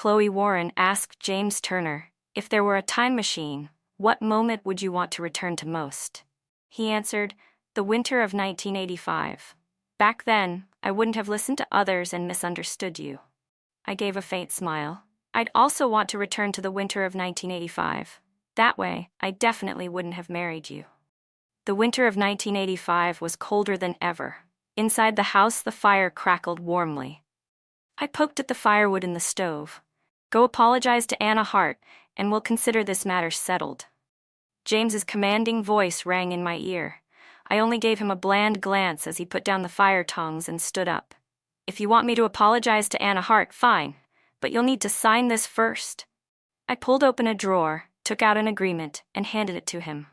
Chloe Warren asked James Turner, "If there were a time machine, what moment would you want to return to most?" He answered, "The winter of 1985. Back then, I wouldn't have listened to others and misunderstood you." I gave a faint smile. "I'd also want to return to the winter of 1985. That way, I definitely wouldn't have married you." The winter of 1985 was colder than ever. Inside the house, the fire crackled warmly. I poked at the firewood in the stove. "Go apologize to Anna Hart, and we'll consider this matter settled." James's commanding voice rang in my ear. I only gave him a bland glance as he put down the fire tongs and stood up. "If you want me to apologize to Anna Hart, fine, but you'll need to sign this first." I pulled open a drawer, took out an agreement, and handed it to him.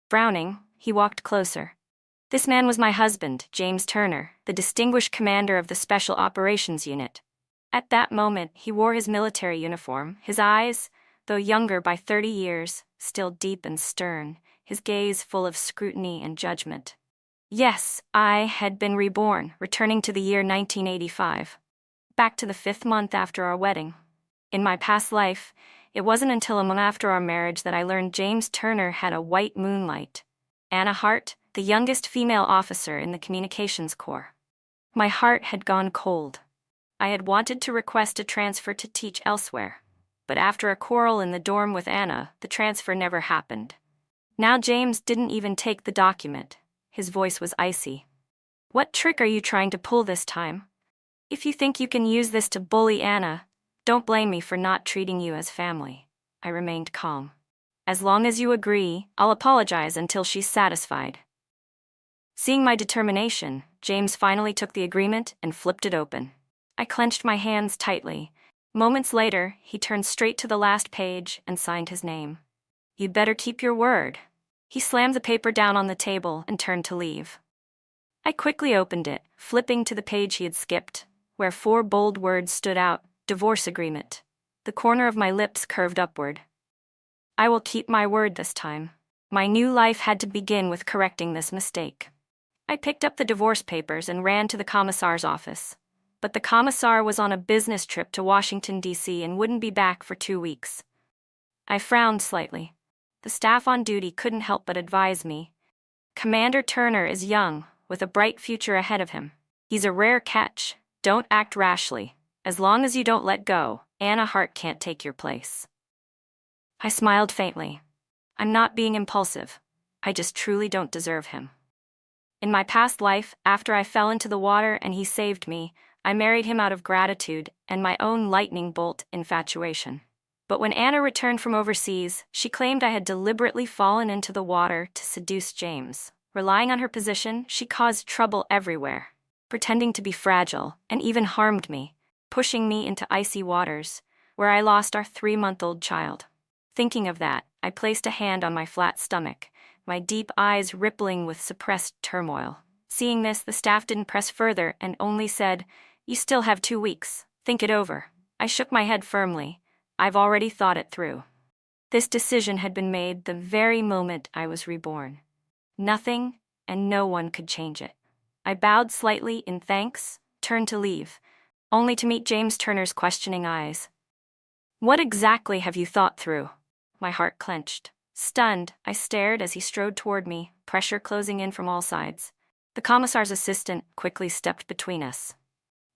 Frowning, he walked closer. "This man was my husband, James Turner, the distinguished commander of the Special Operations Unit." At that moment, he wore his military uniform, his eyes, though younger by 30 years, still deep and stern, his gaze full of scrutiny and judgment. Yes, I had been reborn, returning to the year 1985. Back to the 5th month after our wedding. In my past life, it wasn't until a month after our marriage that I learned James Turner had a white moonlight. Anna Hart, the youngest female officer in the Communications Corps. My heart had gone cold. I had wanted to request a transfer to teach elsewhere, but after a quarrel in the dorm with Anna, the transfer never happened. Now James didn't even take the document. His voice was icy. "What trick are you trying to pull this time? If you think you can use this to bully Anna, don't blame me for not treating you as family." I remained calm. "As long as you agree, I'll apologize until she's satisfied." Seeing my determination, James finally took the agreement and flipped it open. I clenched my hands tightly. Moments later, he turned straight to the last page and signed his name. "You'd better keep your word." He slammed the paper down on the table and turned to leave. I quickly opened it, flipping to the page he had skipped, where 4 bold words stood out: "Divorce agreement." The corner of my lips curved upward. I will keep my word this time. My new life had to begin with correcting this mistake. I picked up the divorce papers and ran to the commissar's office. But the commissar was on a business trip to Washington, D.C. and wouldn't be back for 2 weeks. I frowned slightly. The staff on duty couldn't help but advise me. "Commander Turner is young, with a bright future ahead of him. He's a rare catch. Don't act rashly. As long as you don't let go, Anna Hart can't take your place." I smiled faintly. "I'm not being impulsive. I just truly don't deserve him." In my past life, after I fell into the water and he saved me, I married him out of gratitude and my own lightning bolt infatuation. But when Anna returned from overseas, she claimed I had deliberately fallen into the water to seduce James. Relying on her position, she caused trouble everywhere, pretending to be fragile, and even harmed me, pushing me into icy waters, where I lost our 3-month-old child. Thinking of that, I placed a hand on my flat stomach, my deep eyes rippling with suppressed turmoil. Seeing this, the staff didn't press further and only said, "You still have 2 weeks. Think it over." I shook my head firmly. I've already thought it through. This decision had been made the very moment I was reborn. Nothing and no one could change it. I bowed slightly in thanks, turned to leave, only to meet James Turner's questioning eyes. "What exactly have you thought through?" My heart clenched. Stunned, I stared as he strode toward me, pressure closing in from all sides. The commissar's assistant quickly stepped between us.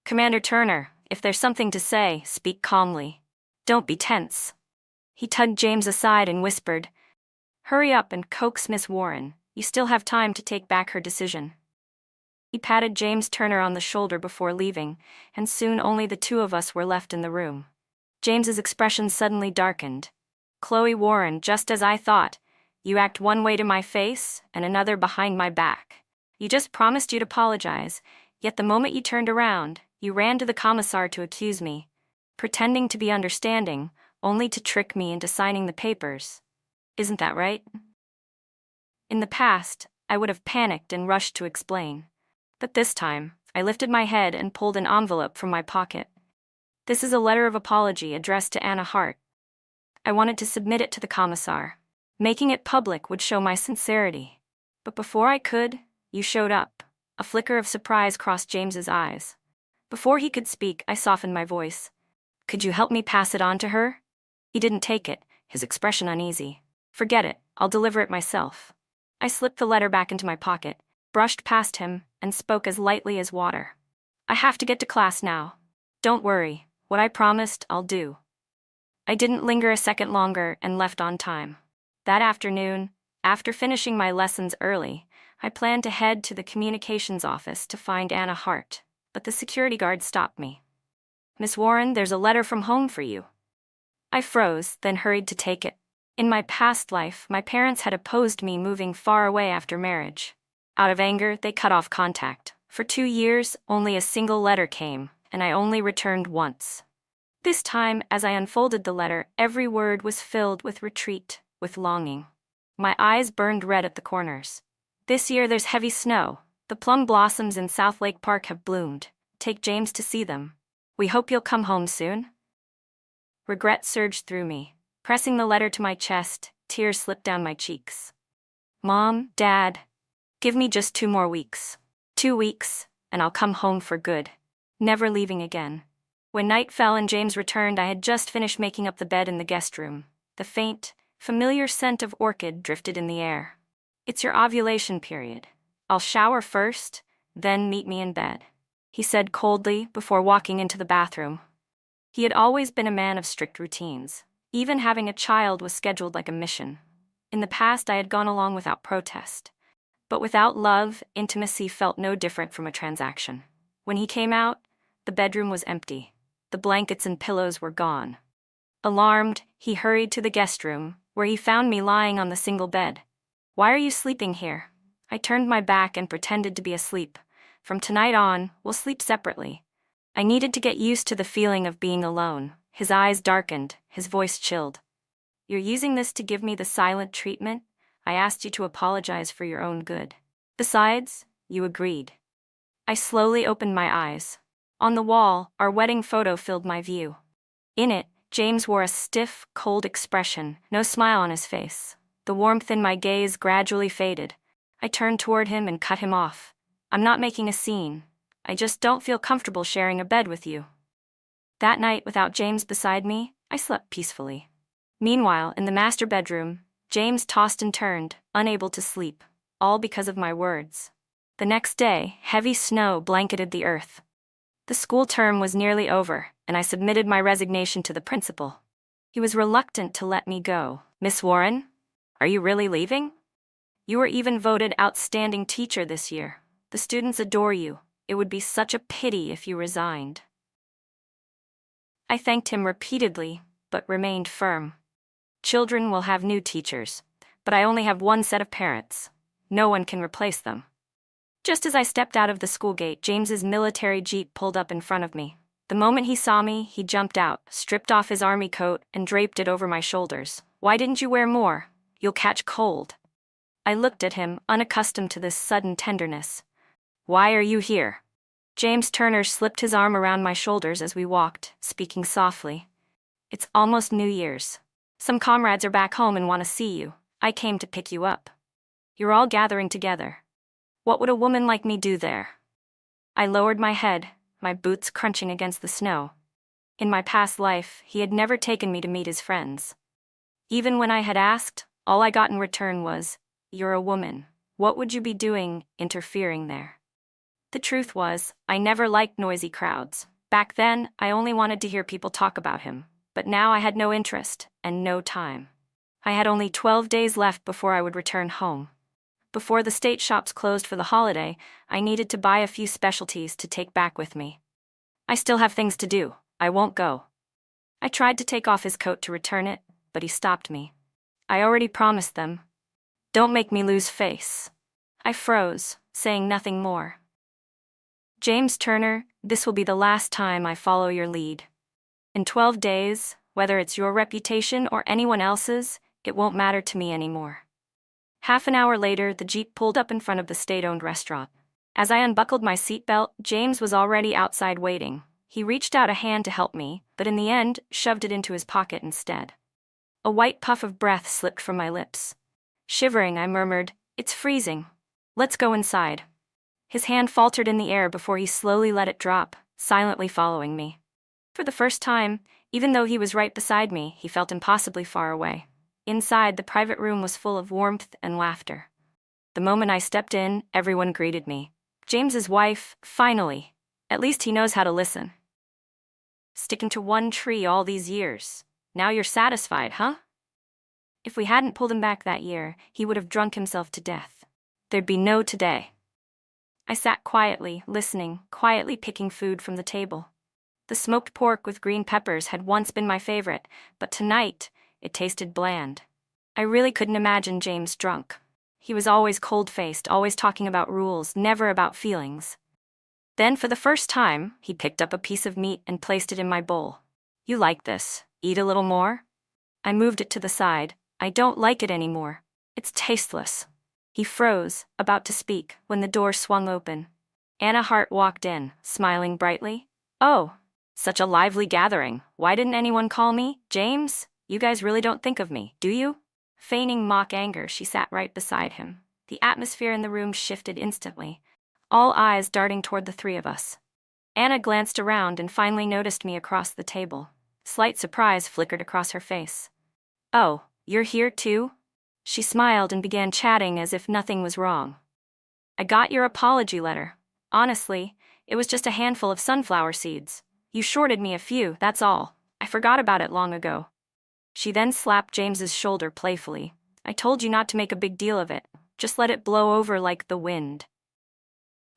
"Commander Turner, if there's something to say, speak calmly. Don't be tense." He tugged James aside and whispered, "Hurry up and coax Miss Warren. You still have time to take back her decision." He patted James Turner on the shoulder before leaving, and soon only the 2 of us were left in the room. James's expression suddenly darkened. "Chloe Warren, just as I thought. You act one way to my face and another behind my back. You just promised you'd apologize, yet the moment you turned around, you ran to the commissar to accuse me, pretending to be understanding, only to trick me into signing the papers. Isn't that right?" In the past, I would have panicked and rushed to explain. But this time, I lifted my head and pulled an envelope from my pocket. "This is a letter of apology addressed to Anna Hart. I wanted to submit it to the commissar. Making it public would show my sincerity. But before I could, you showed up." A flicker of surprise crossed James's eyes. Before he could speak, I softened my voice. Could you help me pass it on to her? He didn't take it, his expression uneasy. Forget it, I'll deliver it myself. I slipped the letter back into my pocket, brushed past him, and spoke as lightly as water. I have to get to class now. Don't worry, what I promised, I'll do. I didn't linger a second longer and left on time. That afternoon, after finishing my lessons early, I planned to head to the communications office to find Anna Hart, but the security guard stopped me. Miss Warren, there's a letter from home for you. I froze, then hurried to take it. In my past life, my parents had opposed me moving far away after marriage. Out of anger, they cut off contact. For 2 years, only a single letter came, and I only returned once. This time, as I unfolded the letter, every word was filled with retreat, with longing. My eyes burned red at the corners. This year there's heavy snow. The plum blossoms in South Lake Park have bloomed. Take James to see them. We hope you'll come home soon. Regret surged through me. Pressing the letter to my chest, tears slipped down my cheeks. Mom, Dad, give me just 2 more weeks. 2 weeks, and I'll come home for good. Never leaving again. When night fell and James returned, I had just finished making up the bed in the guest room. The faint, familiar scent of orchid drifted in the air. It's your ovulation period. I'll shower first, then meet me in bed, he said coldly before walking into the bathroom. He had always been a man of strict routines. Even having a child was scheduled like a mission. In the past, I had gone along without protest. But without love, intimacy felt no different from a transaction. When he came out, the bedroom was empty. The blankets and pillows were gone. Alarmed, he hurried to the guest room, where he found me lying on the single bed. Why are you sleeping here? I turned my back and pretended to be asleep. From tonight on, we'll sleep separately. I needed to get used to the feeling of being alone. His eyes darkened, his voice chilled. You're using this to give me the silent treatment? I asked you to apologize for your own good. Besides, you agreed. I slowly opened my eyes. On the wall, our wedding photo filled my view. In it, James wore a stiff, cold expression, no smile on his face. The warmth in my gaze gradually faded. I turned toward him and cut him off. I'm not making a scene. I just don't feel comfortable sharing a bed with you. That night, without James beside me, I slept peacefully. Meanwhile, in the master bedroom, James tossed and turned, unable to sleep, all because of my words. The next day, heavy snow blanketed the earth. The school term was nearly over, and I submitted my resignation to the principal. He was reluctant to let me go. Miss Warren, are you really leaving? You were even voted outstanding teacher this year. The students adore you. It would be such a pity if you resigned. I thanked him repeatedly, but remained firm. Children will have new teachers, but I only have one set of parents. No one can replace them. Just as I stepped out of the school gate, James's military jeep pulled up in front of me. The moment he saw me, he jumped out, stripped off his army coat, and draped it over my shoulders. Why didn't you wear more? You'll catch cold. I looked at him, unaccustomed to this sudden tenderness. Why are you here? James Turner slipped his arm around my shoulders as we walked, speaking softly. It's almost New Year's. Some comrades are back home and want to see you. I came to pick you up. You're all gathering together. What would a woman like me do there? I lowered my head, my boots crunching against the snow. In my past life, he had never taken me to meet his friends. Even when I had asked, all I got in return was, "You're a woman. What would you be doing, interfering there?" The truth was, I never liked noisy crowds. Back then, I only wanted to hear people talk about him, but now I had no interest and no time. I had only 12 days left before I would return home. Before the state shops closed for the holiday, I needed to buy a few specialties to take back with me. I still have things to do. I won't go. I tried to take off his coat to return it, but he stopped me. I already promised them. Don't make me lose face. I froze, saying nothing more. James Turner, this will be the last time I follow your lead. In 12 days, whether it's your reputation or anyone else's, it won't matter to me anymore. Half an hour later, the Jeep pulled up in front of the state-owned restaurant. As I unbuckled my seatbelt, James was already outside waiting. He reached out a hand to help me, but in the end, shoved it into his pocket instead. A white puff of breath slipped from my lips. Shivering, I murmured, "It's freezing. Let's go inside." His hand faltered in the air before he slowly let it drop, silently following me. For the first time, Even though he was right beside me, he felt impossibly far away. Inside, the private room was full of warmth and laughter. The moment I stepped in, everyone greeted me. James's wife, finally. At least he knows how to listen. Sticking to one tree all these years. Now you're satisfied, huh? If we hadn't pulled him back that year, he would have drunk himself to death. There'd be no today. I sat quietly, listening, quietly picking food from the table. The smoked pork with green peppers had once been my favorite, but tonight, it tasted bland. I really couldn't imagine James drunk. He was always cold-faced, always talking about rules, never about feelings. Then, for the first time, he picked up a piece of meat and placed it in my bowl. You like this? Eat a little more? I moved it to the side. I don't like it anymore. It's tasteless. He froze, about to speak, when the door swung open. Anna Hart walked in, smiling brightly. Oh, such a lively gathering. Why didn't anyone call me? James, you guys really don't think of me, do you? Feigning mock anger, she sat right beside him. The atmosphere in the room shifted instantly, all eyes darting toward the three of us. Anna glanced around and finally noticed me across the table. Slight surprise flickered across her face. Oh, you're here too? She smiled and began chatting as if nothing was wrong. I got your apology letter. Honestly, it was just a handful of sunflower seeds. You shorted me a few, that's all. I forgot about it long ago. She then slapped James's shoulder playfully. I told you not to make a big deal of it. Just let it blow over like the wind.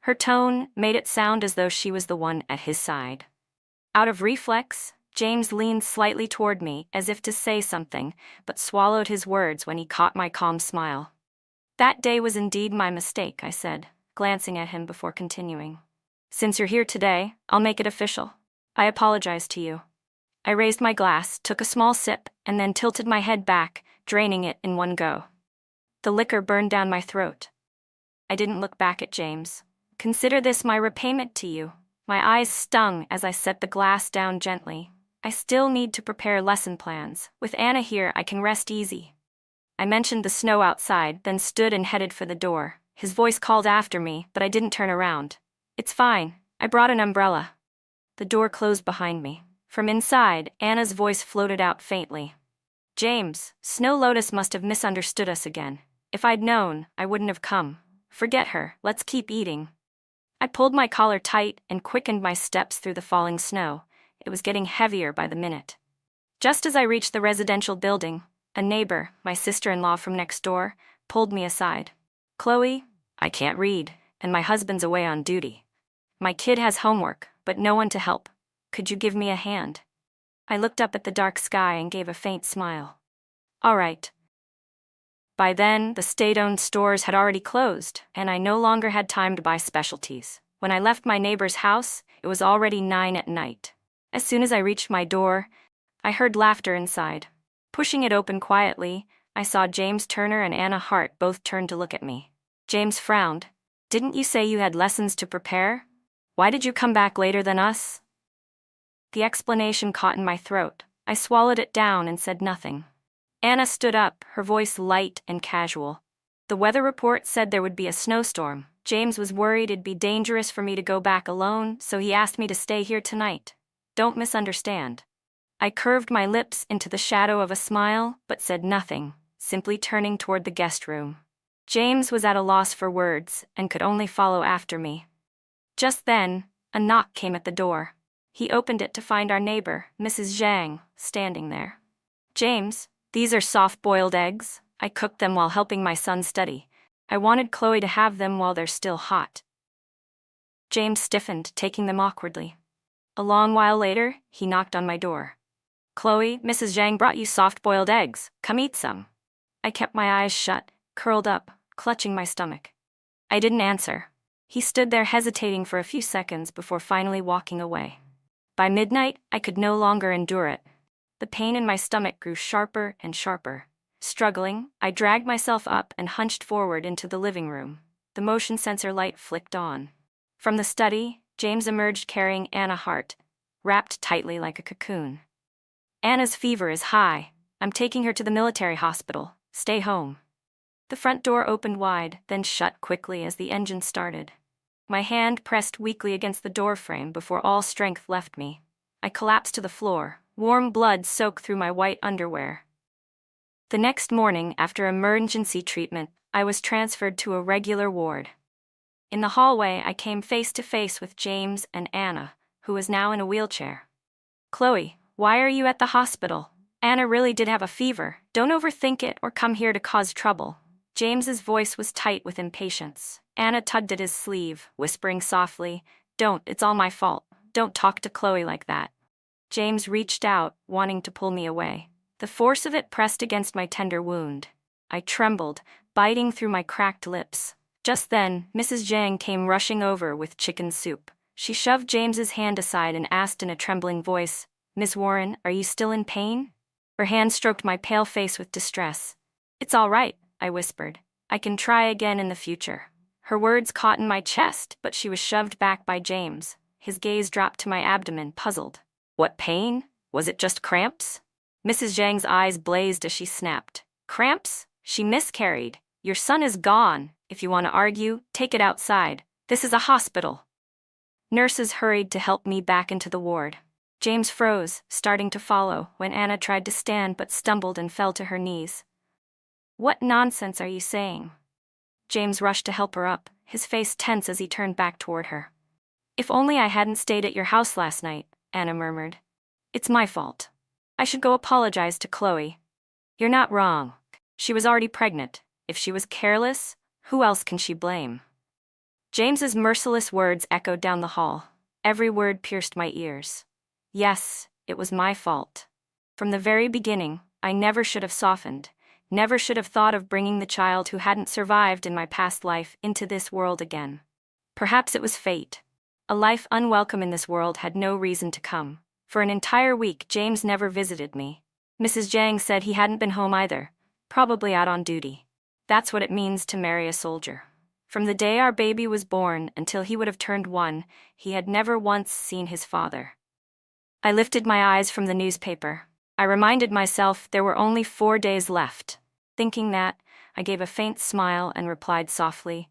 Her tone made it sound as though she was the one at his side. Out of reflex, James leaned slightly toward me as if to say something, but swallowed his words when he caught my calm smile. That day was indeed my mistake, I said, glancing at him before continuing. Since you're here today, I'll make it official. I apologize to you. I raised my glass, took a small sip, and then tilted my head back, draining it in one go. The liquor burned down my throat. I didn't look back at James. Consider this my repayment to you. My eyes stung as I set the glass down gently. I still need to prepare lesson plans. With Anna here, I can rest easy. I mentioned the snow outside, then stood and headed for the door. His voice called after me, but I didn't turn around. It's fine. I brought an umbrella. The door closed behind me. From inside, Anna's voice floated out faintly. James, Snow Lotus must have misunderstood us again. If I'd known, I wouldn't have come. Forget her, let's keep eating. I pulled my collar tight and quickened my steps through the falling snow. It was getting heavier by the minute. Just as I reached the residential building, a neighbor, my sister-in-law from next door, pulled me aside. Chloe, I can't read, and my husband's away on duty. My kid has homework, but no one to help. Could you give me a hand? I looked up at the dark sky and gave a faint smile. All right. By then, the state-owned stores had already closed, and I no longer had time to buy specialties. When I left my neighbor's house, it was already 9 at night. As soon as I reached my door, I heard laughter inside. Pushing it open quietly, I saw James Turner and Anna Hart both turn to look at me. James frowned. Didn't you say you had lessons to prepare? Why did you come back later than us? The explanation caught in my throat. I swallowed it down and said nothing. Anna stood up, her voice light and casual. The weather report said there would be a snowstorm. James was worried it'd be dangerous for me to go back alone, so he asked me to stay here tonight. Don't misunderstand. I curved my lips into the shadow of a smile, but said nothing, simply turning toward the guest room. James was at a loss for words and could only follow after me. Just then, a knock came at the door. He opened it to find our neighbor, Mrs. Zhang, standing there. James, these are soft-boiled eggs. I cooked them while helping my son study. I wanted Chloe to have them while they're still hot. James stiffened, taking them awkwardly. A long while later, he knocked on my door. Chloe, Mrs. Zhang brought you soft-boiled eggs. Come eat some. I kept my eyes shut, curled up, clutching my stomach. I didn't answer. He stood there hesitating for a few seconds before finally walking away. By midnight, I could no longer endure it. The pain in my stomach grew sharper and sharper. Struggling, I dragged myself up and hunched forward into the living room. The motion sensor light flicked on. From the study, James emerged carrying Anna Hart, wrapped tightly like a cocoon. Anna's fever is high. I'm taking her to the military hospital. Stay home. The front door opened wide, then shut quickly as the engine started. My hand pressed weakly against the doorframe before all strength left me. I collapsed to the floor, Warm blood soaked through my white underwear. The next morning, after emergency treatment, I was transferred to a regular ward. In the hallway, I came face to face with James and Anna, who was now in a wheelchair. "Chloe, why are you at the hospital? Anna really did have a fever. Don't overthink it or come here to cause trouble." James's voice was tight with impatience. Anna tugged at his sleeve, whispering softly, "Don't, it's all my fault. Don't talk to Chloe like that." James reached out, wanting to pull me away. The force of it pressed against my tender wound. I trembled, biting through my cracked lips. Just then, Mrs. Zhang came rushing over with chicken soup. She shoved James's hand aside and asked in a trembling voice, "Miss Warren, are you still in pain?" Her hand stroked my pale face with distress. "It's all right," I whispered. "I can try again in the future." Her words caught in my chest, but she was shoved back by James. His gaze dropped to my abdomen, puzzled. "What pain? Was it just cramps?" Mrs. Zhang's eyes blazed as she snapped. "Cramps? She miscarried. Your son is gone. If you want to argue, take it outside. This is a hospital." Nurses hurried to help me back into the ward. James froze, starting to follow, when Anna tried to stand but stumbled and fell to her knees. "What nonsense are you saying?" James rushed to help her up, his face tense as he turned back toward her. "If only I hadn't stayed at your house last night," Anna murmured. "It's my fault. I should go apologize to Chloe." "You're not wrong. She was already pregnant. If she was careless, who else can she blame?" James's merciless words echoed down the hall. Every word pierced my ears. Yes, it was my fault. From the very beginning, I never should have softened, never should have thought of bringing the child who hadn't survived in my past life into this world again. Perhaps it was fate. A life unwelcome in this world had no reason to come. For an entire week, James never visited me. Mrs. Zhang said he hadn't been home either, probably out on duty. That's what it means to marry a soldier. From the day our baby was born until he would have turned 1, he had never once seen his father. I lifted my eyes from the newspaper. I reminded myself there were only 4 days left. Thinking that, I gave a faint smile and replied softly,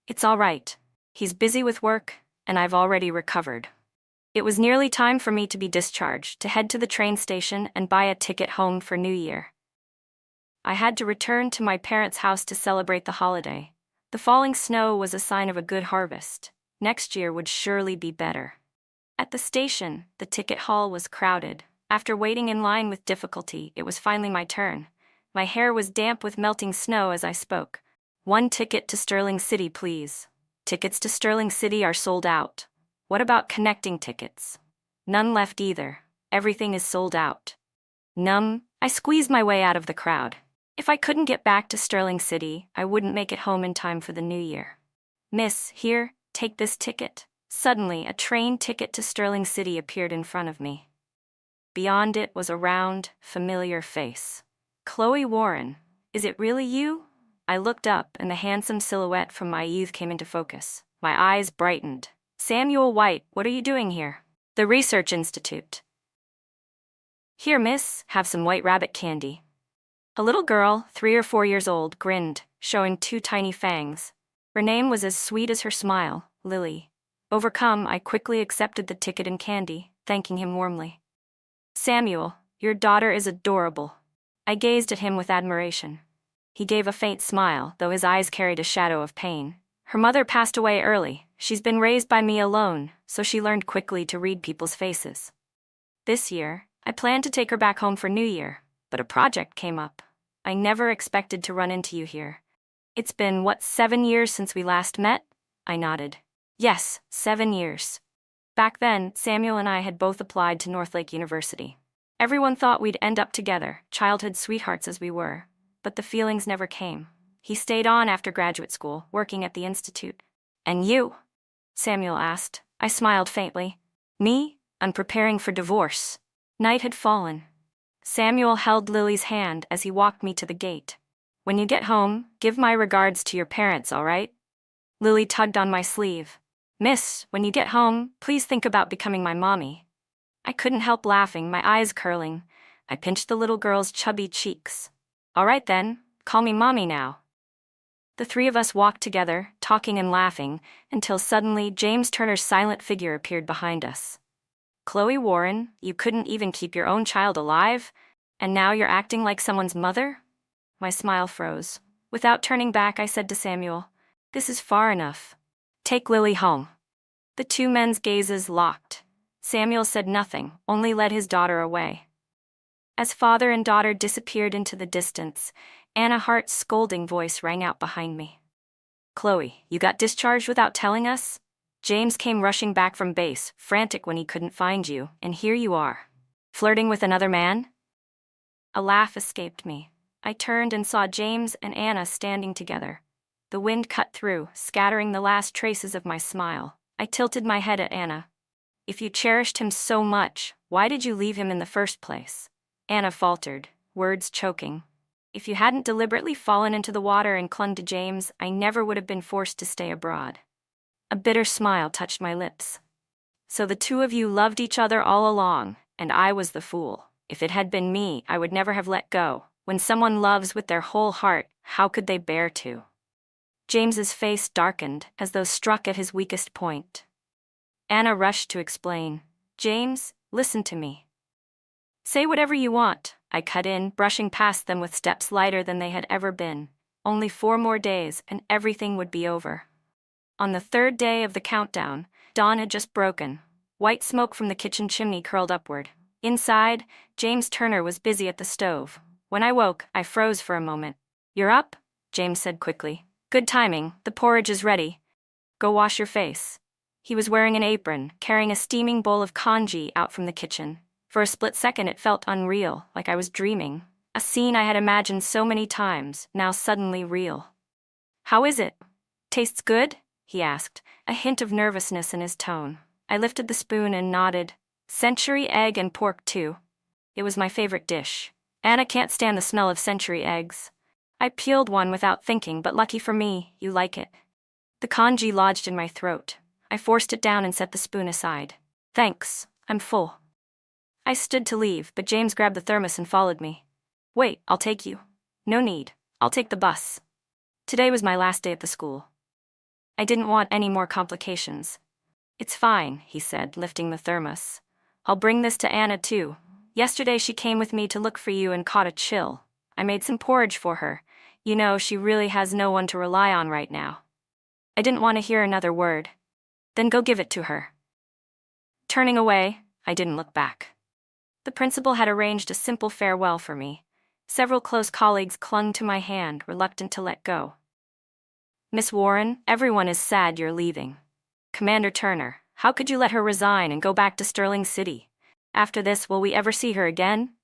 "It's all right. He's busy with work, and I've already recovered." It was nearly time for me to be discharged, to head to the train station and buy a ticket home for New Year. I had to return to my parents' house to celebrate the holiday. The falling snow was a sign of a good harvest. Next year would surely be better. At the station, the ticket hall was crowded. After waiting in line with difficulty, it was finally my turn. My hair was damp with melting snow as I spoke. "1 ticket to Sterling City, please." "Tickets to Sterling City are sold out." "What about connecting tickets?" "None left either. Everything is sold out." Numb, I squeezed my way out of the crowd. If I couldn't get back to Sterling City, I wouldn't make it home in time for the new year. "Miss, here, take this ticket." Suddenly, a train ticket to Sterling City appeared in front of me. Beyond it was a round, familiar face. "Chloe Warren, is it really you?" I looked up, and the handsome silhouette from my youth came into focus. My eyes brightened. "Samuel White, what are you doing here?" "The Research Institute." "Here, miss, have some white rabbit candy." A little girl, 3 or 4 years old, grinned, showing 2 tiny fangs. Her name was as sweet as her smile, Lily. Overcome, I quickly accepted the ticket and candy, thanking him warmly. "Samuel, your daughter is adorable." I gazed at him with admiration. He gave a faint smile, though his eyes carried a shadow of pain. "Her mother passed away early. She's been raised by me alone, so she learned quickly to read people's faces. This year, I planned to take her back home for New Year, but a project came up. I never expected to run into you here." "It's been, 7 years since we last met?" I nodded. "Yes, 7 years. Back then, Samuel and I had both applied to Northlake University. Everyone thought we'd end up together, childhood sweethearts as we were, but the feelings never came. He stayed on after graduate school, working at the institute." "And you?" Samuel asked. I smiled faintly. "Me? I'm preparing for divorce." Night had fallen. Samuel held Lily's hand as he walked me to the gate. "When you get home, give my regards to your parents, all right?" Lily tugged on my sleeve. "Miss, when you get home, please think about becoming my mommy." I couldn't help laughing, my eyes curling. I pinched the little girl's chubby cheeks. "All right then, call me mommy now." The 3 of us walked together, talking and laughing, until suddenly James Turner's silent figure appeared behind us. Chloe Warren, you couldn't even keep your own child alive? And now you're acting like someone's mother? My smile froze. Without turning back, I said to Samuel, "This is far enough. Take Lily home." The two men's gazes locked. Samuel said nothing, only led his daughter away. As father and daughter disappeared into the distance, Anna Hart's scolding voice rang out behind me. "Chloe, you got discharged without telling us? James came rushing back from base, frantic when he couldn't find you, and here you are. Flirting with another man?" A laugh escaped me. I turned and saw James and Anna standing together. The wind cut through, scattering the last traces of my smile. I tilted my head at Anna. "If you cherished him so much, why did you leave him in the first place?" Anna faltered, words choking. "If you hadn't deliberately fallen into the water and clung to James, I never would have been forced to stay abroad." A bitter smile touched my lips. "So the two of you loved each other all along, and I was the fool. If it had been me, I would never have let go. When someone loves with their whole heart, how could they bear to?" James's face darkened, as though struck at his weakest point. Anna rushed to explain. "James, listen to me." "Say whatever you want," I cut in, brushing past them with steps lighter than they had ever been. Only 4 more days, and everything would be over. On the 3rd day of the countdown, dawn had just broken. White smoke from the kitchen chimney curled upward. Inside, James Turner was busy at the stove. When I woke, I froze for a moment. "You're up?" James said quickly. "Good timing, the porridge is ready. Go wash your face." He was wearing an apron, carrying a steaming bowl of congee out from the kitchen. For a split second it felt unreal, like I was dreaming. A scene I had imagined so many times, now suddenly real. "How is it? Tastes good?" he asked, a hint of nervousness in his tone. I lifted the spoon and nodded. "Century egg and pork too." It was my favorite dish. Anna can't stand the smell of century eggs. I peeled one without thinking, but lucky for me, you like it. The congee lodged in my throat. I forced it down and set the spoon aside. "Thanks, I'm full." I stood to leave, but James grabbed the thermos and followed me. "Wait, I'll take you." "No need, I'll take the bus." Today was my last day at the school. I didn't want any more complications. "It's fine," he said, lifting the thermos. "I'll bring this to Anna too. Yesterday she came with me to look for you and caught a chill. I made some porridge for her. You know, she really has no one to rely on right now." I didn't want to hear another word. "Then go give it to her." Turning away, I didn't look back. The principal had arranged a simple farewell for me. Several close colleagues clung to my hand, reluctant to let go. "Miss Warren, everyone is sad you're leaving. Commander Turner, how could you let her resign and go back to Sterling City? After this, will we ever see her again?"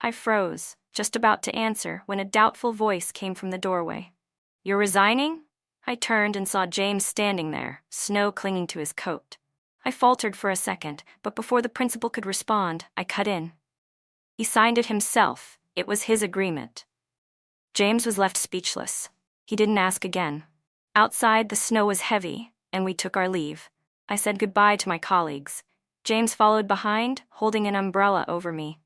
I froze, just about to answer, when a doubtful voice came from the doorway. "You're resigning?" I turned and saw James standing there, snow clinging to his coat. I faltered for a second, but before the principal could respond, I cut in. "He signed it himself. It was his agreement." James was left speechless. He didn't ask again. Outside, the snow was heavy, and we took our leave. I said goodbye to my colleagues. James followed behind, holding an umbrella over me.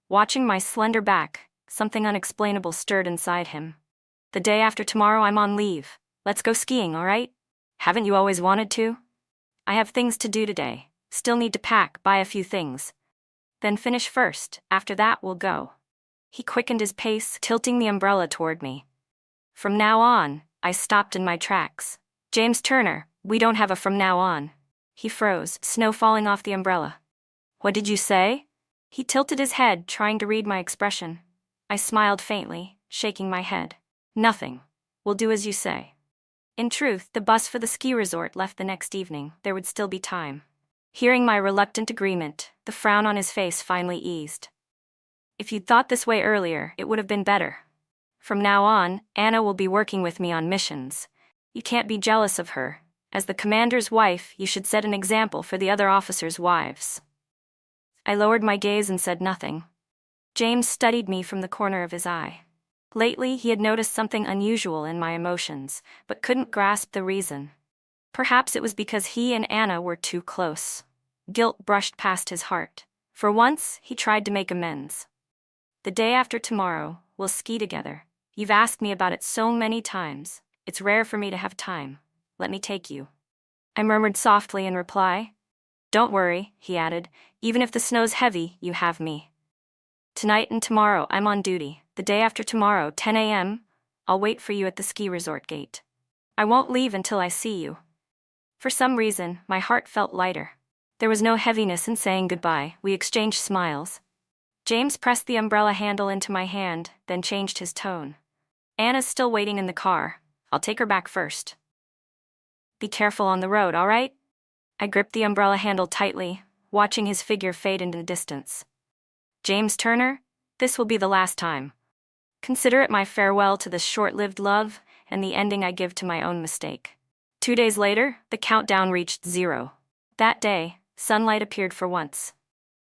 Watching my slender back, something unexplainable stirred inside him. "The day after tomorrow I'm on leave. Let's go skiing, all right? Haven't you always wanted to?" "I have things to do today. Still need to pack, buy a few things. Then finish first, after that we'll go." He quickened his pace, tilting the umbrella toward me. "From now on," I stopped in my tracks. "James Turner, we don't have a from now on." He froze, snow falling off the umbrella. "What did you say?" He tilted his head, trying to read my expression. I smiled faintly, shaking my head. "Nothing. We'll do as you say." In truth, the bus for the ski resort left the next evening. There would still be time. Hearing my reluctant agreement, the frown on his face finally eased. "If you'd thought this way earlier, it would have been better. From now on, Anna will be working with me on missions. You can't be jealous of her. As the commander's wife, you should set an example for the other officers' wives." I lowered my gaze and said nothing. James studied me from the corner of his eye. Lately, he had noticed something unusual in my emotions, but couldn't grasp the reason. Perhaps it was because he and Anna were too close. Guilt brushed past his heart. For once, he tried to make amends. "The day after tomorrow, we'll ski together. You've asked me about it so many times. It's rare for me to have time. Let me take you." I murmured softly in reply. Don't worry, he added. Even if the snow's heavy, you have me. Tonight and tomorrow, I'm on duty. The day after tomorrow, 10 a.m., I'll wait for you at the ski resort gate. I won't leave until I see you. For some reason, my heart felt lighter. There was no heaviness in saying goodbye. We exchanged smiles. James pressed the umbrella handle into my hand, then changed his tone. Anna's still waiting in the car. I'll take her back first. Be careful on the road, all right? I gripped the umbrella handle tightly, watching his figure fade into the distance. James Turner, this will be the last time. Consider it my farewell to this short-lived love and the ending I give to my own mistake. 2 days later, the countdown reached 0. That day, sunlight appeared for once.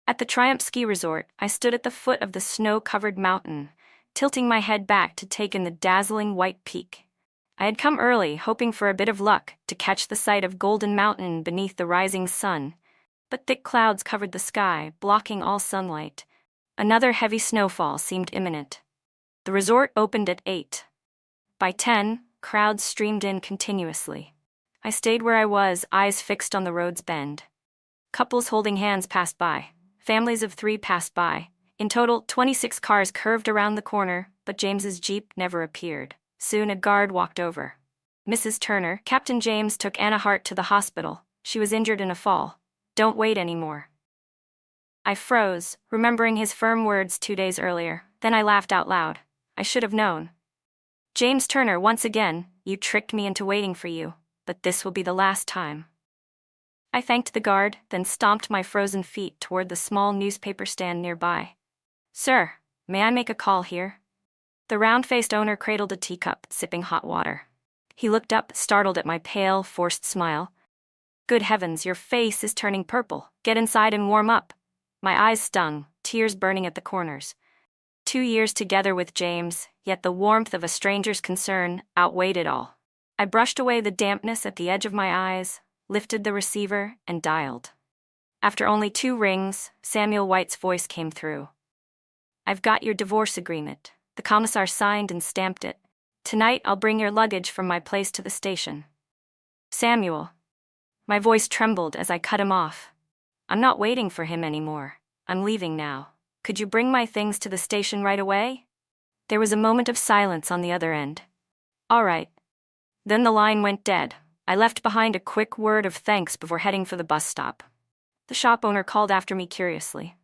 At the Triumph Ski Resort, I stood at the foot of the snow-covered mountain, tilting my head back to take in the dazzling white peak. I had come early, hoping for a bit of luck to catch the sight of Golden Mountain beneath the rising sun, but thick clouds covered the sky, blocking all sunlight. Another heavy snowfall seemed imminent. The resort opened at 8. By 10, crowds streamed in continuously. I stayed where I was, eyes fixed on the road's bend. Couples holding hands passed by. Families of 3 passed by. In total, 26 cars curved around the corner, but James's Jeep never appeared. Soon a guard walked over. Mrs. Turner, Captain James took Anna Hart to the hospital. She was injured in a fall. Don't wait anymore. I froze, remembering his firm words 2 days earlier. Then I laughed out loud. I should have known. James Turner, once again, you tricked me into waiting for you, but this will be the last time. I thanked the guard, then stomped my frozen feet toward the small newspaper stand nearby. Sir, may I make a call here? The round-faced owner cradled a teacup, sipping hot water. He looked up, startled at my pale, forced smile. Good heavens, your face is turning purple. Get inside and warm up. My eyes stung, tears burning at the corners. 2 years together with James, yet the warmth of a stranger's concern outweighed it all. I brushed away the dampness at the edge of my eyes, lifted the receiver, and dialed. After only 2 rings, Samuel White's voice came through. I've got your divorce agreement. The commissar signed and stamped it. Tonight I'll bring your luggage from my place to the station. Samuel. My voice trembled as I cut him off. I'm not waiting for him anymore. I'm leaving now. Could you bring my things to the station right away? There was a moment of silence on the other end. All right. Then the line went dead. I left behind a quick word of thanks before heading for the bus stop. The shop owner called after me curiously.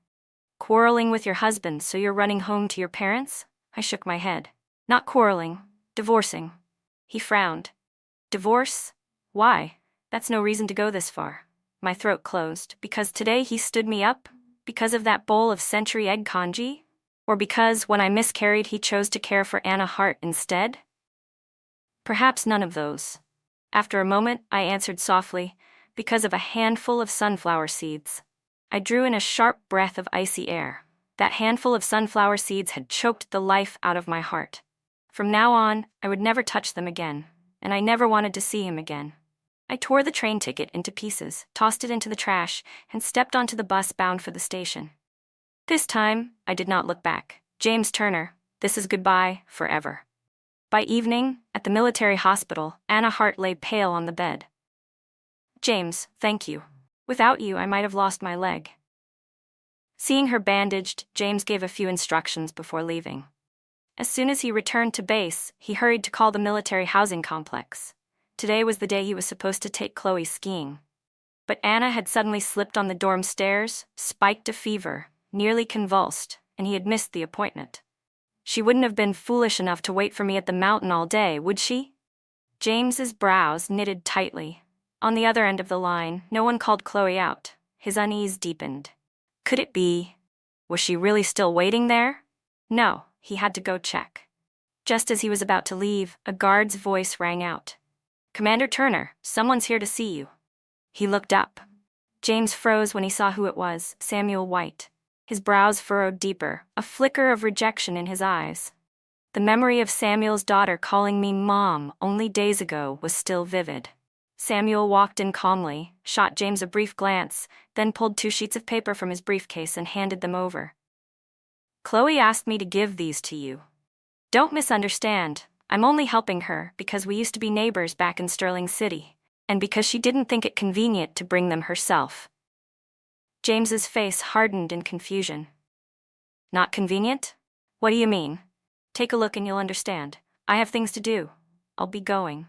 Quarreling with your husband, so you're running home to your parents? I shook my head. Not quarreling, divorcing. He frowned. Divorce? Why? That's no reason to go this far. My throat closed. Because today he stood me up? Because of that bowl of century egg congee? Or because, when I miscarried, he chose to care for Anna Hart instead? Perhaps none of those. After a moment, I answered softly, because of a handful of sunflower seeds. I drew in a sharp breath of icy air. That handful of sunflower seeds had choked the life out of my heart. From now on, I would never touch them again, and I never wanted to see him again. I tore the train ticket into pieces, tossed it into the trash, and stepped onto the bus bound for the station. This time, I did not look back. James Turner, this is goodbye, forever. By evening, at the military hospital, Anna Hart lay pale on the bed. James, thank you. Without you, I might have lost my leg. Seeing her bandaged, James gave a few instructions before leaving. As soon as he returned to base, he hurried to call the military housing complex. Today was the day he was supposed to take Chloe skiing. But Anna had suddenly slipped on the dorm stairs, spiked a fever, nearly convulsed, and he had missed the appointment. She wouldn't have been foolish enough to wait for me at the mountain all day, would she? James's brows knitted tightly. On the other end of the line, no one called Chloe out. His unease deepened. Could it be? Was she really still waiting there? No, he had to go check. Just as he was about to leave, a guard's voice rang out. Commander Turner, someone's here to see you. He looked up. James froze when he saw who it was, Samuel White. His brows furrowed deeper, a flicker of rejection in his eyes. The memory of Samuel's daughter calling me Mom only days ago was still vivid. Samuel walked in calmly, shot James a brief glance, then pulled 2 sheets of paper from his briefcase and handed them over. Chloe asked me to give these to you. Don't misunderstand, I'm only helping her because we used to be neighbors back in Sterling City, and because she didn't think it convenient to bring them herself. James's face hardened in confusion. Not convenient? What do you mean? Take a look and you'll understand. I have things to do. I'll be going.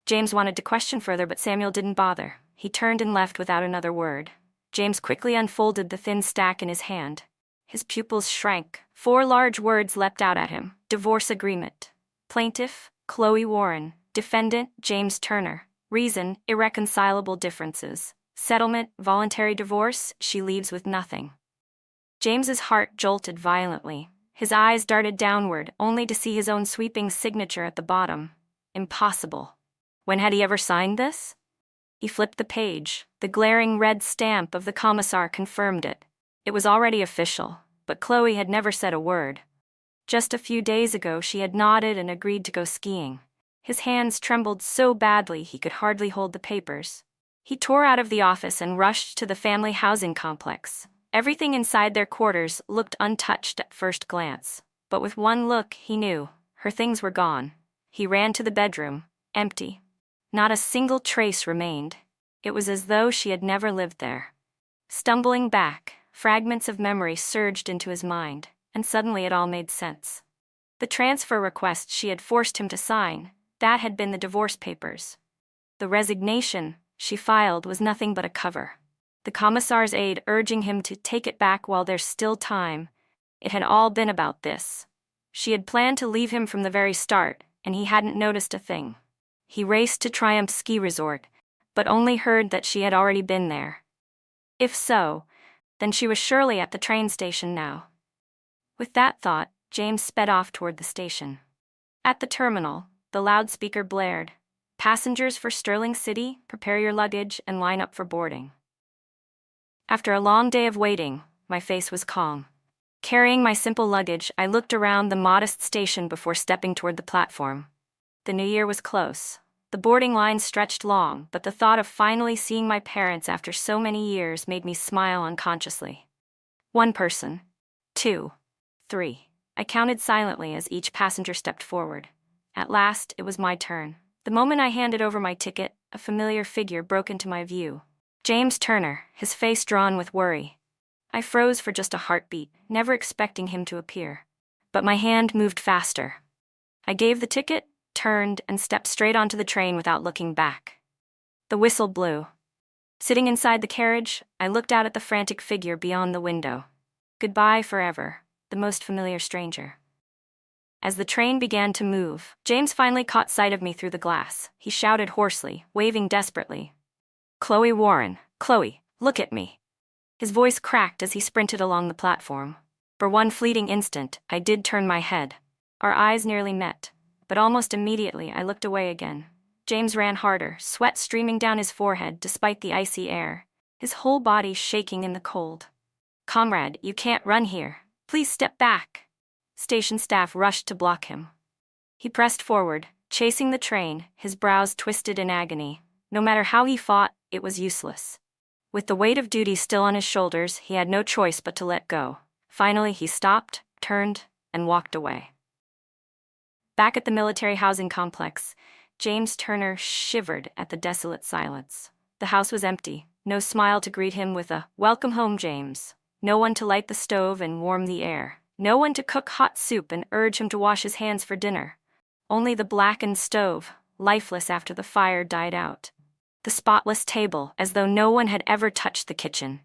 James wanted to question further, but Samuel didn't bother. He turned and left without another word. James quickly unfolded the thin stack in his hand. His pupils shrank. 4 large words leapt out at him. Divorce agreement. Plaintiff, Chloe Warren. Defendant, James Turner. Reason, irreconcilable differences. Settlement, voluntary divorce, she leaves with nothing. James's heart jolted violently. His eyes darted downward, only to see his own sweeping signature at the bottom. Impossible. When had he ever signed this? He flipped the page. The glaring red stamp of the commissar confirmed it. It was already official, but Chloe had never said a word. Just a few days ago she had nodded and agreed to go skiing. His hands trembled so badly he could hardly hold the papers. He tore out of the office and rushed to the family housing complex. Everything inside their quarters looked untouched at first glance, but with one look he knew her things were gone. He ran to the bedroom, empty. Not a single trace remained. It was as though she had never lived there. Stumbling back, fragments of memory surged into his mind, and suddenly it all made sense. The transfer request she had forced him to sign, that had been the divorce papers. The resignation she filed was nothing but a cover. The commissar's aide urging him to take it back while there's still time. It had all been about this. She had planned to leave him from the very start, and he hadn't noticed a thing. He raced to Triumph's ski resort, but only heard that she had already been there. If so, then she was surely at the train station now. With that thought, James sped off toward the station. At the terminal, the loudspeaker blared. Passengers for Sterling City, prepare your luggage and line up for boarding. After a long day of waiting, my face was calm. Carrying my simple luggage, I looked around the modest station before stepping toward the platform. The new year was close. The boarding line stretched long, but the thought of finally seeing my parents after so many years made me smile unconsciously. 1 person. 2. 3. I counted silently as each passenger stepped forward. At last, it was my turn. The moment I handed over my ticket, a familiar figure broke into my view. James Turner, his face drawn with worry. I froze for just a heartbeat, never expecting him to appear. But my hand moved faster. I gave the ticket, turned, and stepped straight onto the train without looking back. The whistle blew. Sitting inside the carriage, I looked out at the frantic figure beyond the window. Goodbye forever, the most familiar stranger. As the train began to move, James finally caught sight of me through the glass. He shouted hoarsely, waving desperately. Chloe Warren, Chloe, look at me. His voice cracked as he sprinted along the platform. For one fleeting instant, I did turn my head. Our eyes nearly met, but almost immediately I looked away again. James ran harder, sweat streaming down his forehead despite the icy air, his whole body shaking in the cold. Comrade, you can't run here. Please step back. Station staff rushed to block him. He pressed forward, chasing the train, his brows twisted in agony. No matter how he fought, it was useless. With the weight of duty still on his shoulders, he had no choice but to let go. Finally, he stopped, turned, and walked away. Back at the military housing complex, James Turner shivered at the desolate silence. The house was empty, no smile to greet him with a "Welcome home, James." No one to light the stove and warm the air. No one to cook hot soup and urge him to wash his hands for dinner. Only the blackened stove, lifeless after the fire died out. The spotless table, as though no one had ever touched the kitchen.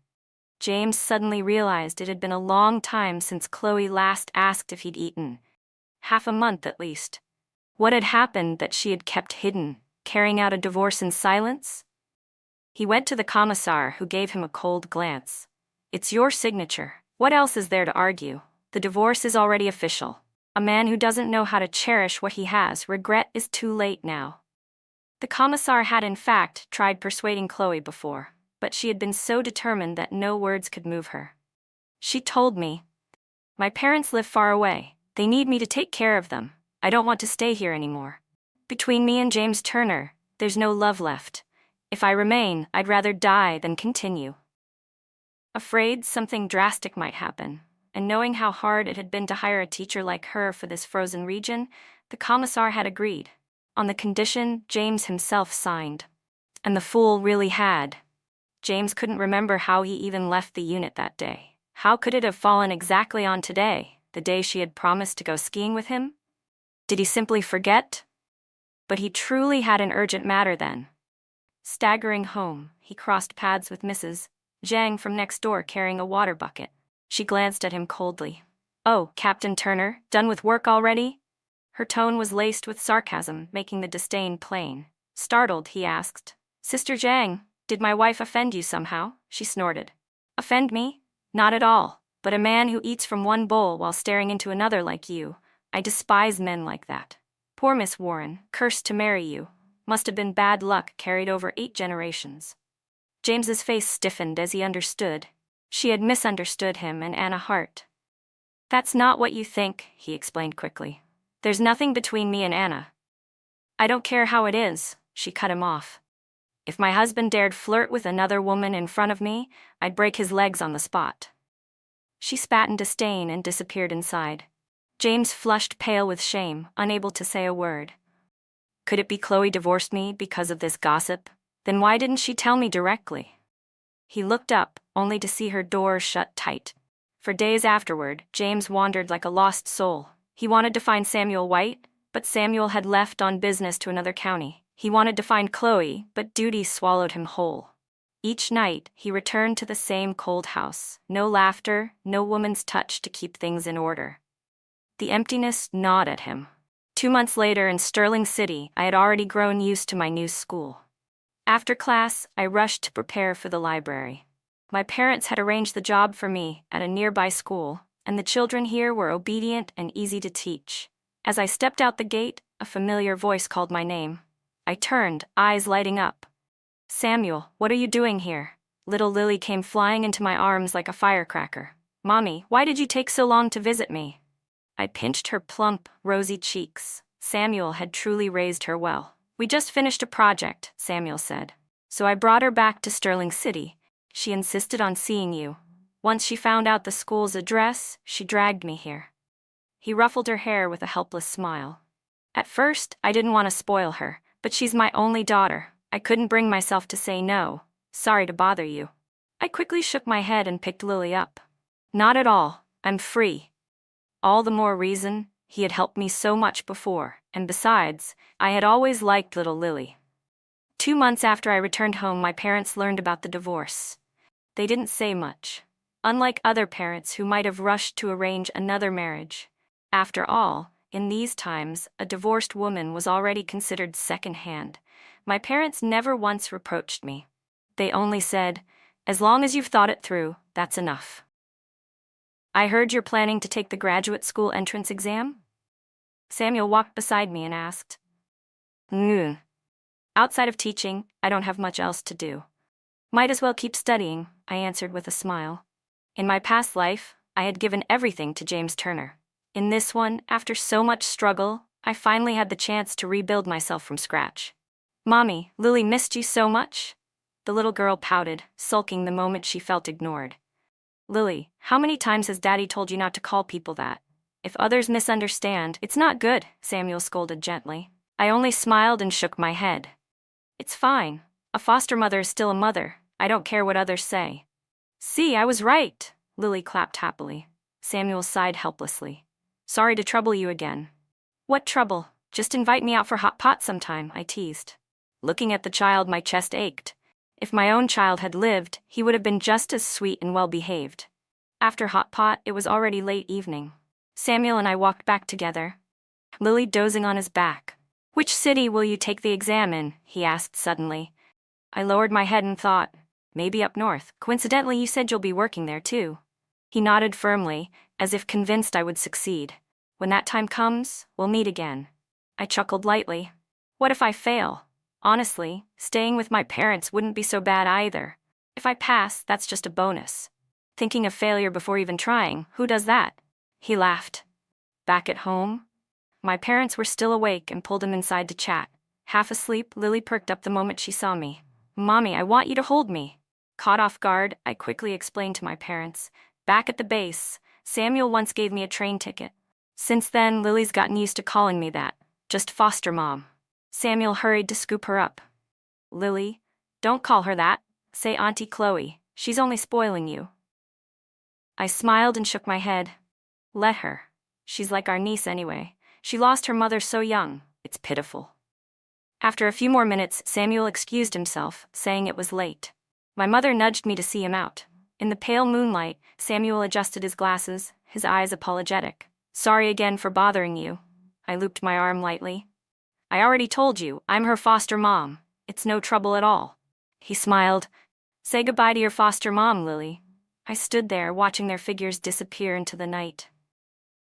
James suddenly realized it had been a long time since Chloe last asked if he'd eaten. 1/2 a month at least. What had happened that she had kept hidden, carrying out a divorce in silence? He went to the commissar, who gave him a cold glance. It's your signature. What else is there to argue? The divorce is already official. A man who doesn't know how to cherish what he has, regret is too late now. The commissar had in fact tried persuading Chloe before, but she had been so determined that no words could move her. She told me, "My parents live far away. They need me to take care of them. I don't want to stay here anymore. Between me and James Turner, there's no love left. If I remain, I'd rather die than continue." Afraid something drastic might happen, and knowing how hard it had been to hire a teacher like her for this frozen region, the commissar had agreed, on the condition James himself signed. And the fool really had. James couldn't remember how he even left the unit that day. How could it have fallen exactly on today, the day she had promised to go skiing with him? Did he simply forget? But he truly had an urgent matter then. Staggering home, he crossed paths with Mrs. Zhang from next door carrying a water bucket. She glanced at him coldly. "Oh, Captain Turner, done with work already?" Her tone was laced with sarcasm, making the disdain plain. Startled, he asked, "Sister Zhang, did my wife offend you somehow?" She snorted. "Offend me? Not at all, but a man who eats from one bowl while staring into another like you. I despise men like that. Poor Miss Warren, cursed to marry you. Must have been bad luck carried over 8 generations. James's face stiffened as he understood. She had misunderstood him and Anna Hart. "That's not what you think," he explained quickly. "There's nothing between me and Anna." "I don't care how it is," she cut him off. "If my husband dared flirt with another woman in front of me, I'd break his legs on the spot." She spat in disdain and disappeared inside. James flushed pale with shame, unable to say a word. Could it be Chloe divorced me because of this gossip? Then why didn't she tell me directly? He looked up, only to see her door shut tight. For days afterward, James wandered like a lost soul. He wanted to find Samuel White, but Samuel had left on business to another county. He wanted to find Chloe, but duty swallowed him whole. Each night, he returned to the same cold house. No laughter, no woman's touch to keep things in order. The emptiness gnawed at him. 2 months later in Sterling City, I had already grown used to my new school. After class, I rushed to prepare for the library. My parents had arranged the job for me at a nearby school, and the children here were obedient and easy to teach. As I stepped out the gate, a familiar voice called my name. I turned, eyes lighting up. "Samuel, what are you doing here?" Little Lily came flying into my arms like a firecracker. "Mommy, why did you take so long to visit me?" I pinched her plump, rosy cheeks. Samuel had truly raised her well. "We just finished a project," Samuel said. "So I brought her back to Sterling City. She insisted on seeing you. Once she found out the school's address, she dragged me here." He ruffled her hair with a helpless smile. "At first, I didn't want to spoil her, but she's my only daughter. I couldn't bring myself to say no. Sorry to bother you." I quickly shook my head and picked Lily up. "Not at all. I'm free." All the more reason, he had helped me so much before, and besides, I had always liked little Lily. 2 months after I returned home, my parents learned about the divorce. They didn't say much. Unlike other parents who might have rushed to arrange another marriage. After all, in these times, a divorced woman was already considered second-hand. My parents never once reproached me. They only said, "As long as you've thought it through, that's enough." "I heard you're planning to take the graduate school entrance exam?" Samuel walked beside me and asked. Outside of teaching, I don't have much else to do." "Might as well keep studying," I answered with a smile. In my past life, I had given everything to James Turner. In this one, after so much struggle, I finally had the chance to rebuild myself from scratch. "Mommy, Lily missed you so much?" The little girl pouted, sulking the moment she felt ignored. "Lily, how many times has Daddy told you not to call people that? If others misunderstand, it's not good," Samuel scolded gently. I only smiled and shook my head. "It's fine. A foster mother is still a mother. I don't care what others say." "See, I was right," Lily clapped happily. Samuel sighed helplessly. "Sorry to trouble you again." "What trouble? Just invite me out for hot pot sometime," I teased. Looking at the child, my chest ached. If my own child had lived, he would have been just as sweet and well-behaved. After hot pot, it was already late evening. Samuel and I walked back together, Lily dozing on his back. "Which city will you take the exam in?" he asked suddenly. I lowered my head and thought, maybe up north. "Coincidentally, you said you'll be working there too." He nodded firmly, as if convinced I would succeed. "When that time comes, we'll meet again." I chuckled lightly. What if I fail? Honestly, staying with my parents wouldn't be so bad either. If I pass, that's just a bonus. Thinking of failure before even trying, who does that? He laughed. Back at home? My parents were still awake and pulled him inside to chat. Half asleep, Lily perked up the moment she saw me. "Mommy, I want you to hold me." Caught off guard, I quickly explained to my parents. Back at the base, Samuel once gave me a train ticket. Since then, Lily's gotten used to calling me that. Just foster mom. Samuel hurried to scoop her up. "Lily, don't call her that," Say Auntie Chloe, she's only spoiling you. I smiled and shook my head. Let her. She's like our niece anyway. She lost her mother so young, it's pitiful. After a few more minutes, Samuel excused himself, saying it was late. My mother nudged me to see him out. In the pale moonlight, Samuel adjusted his glasses, his eyes apologetic. Sorry again for bothering you. I looped my arm lightly. I already told you, I'm her foster mom. It's no trouble at all. He smiled. Say goodbye to your foster mom, Lily. I stood there, watching their figures disappear into the night.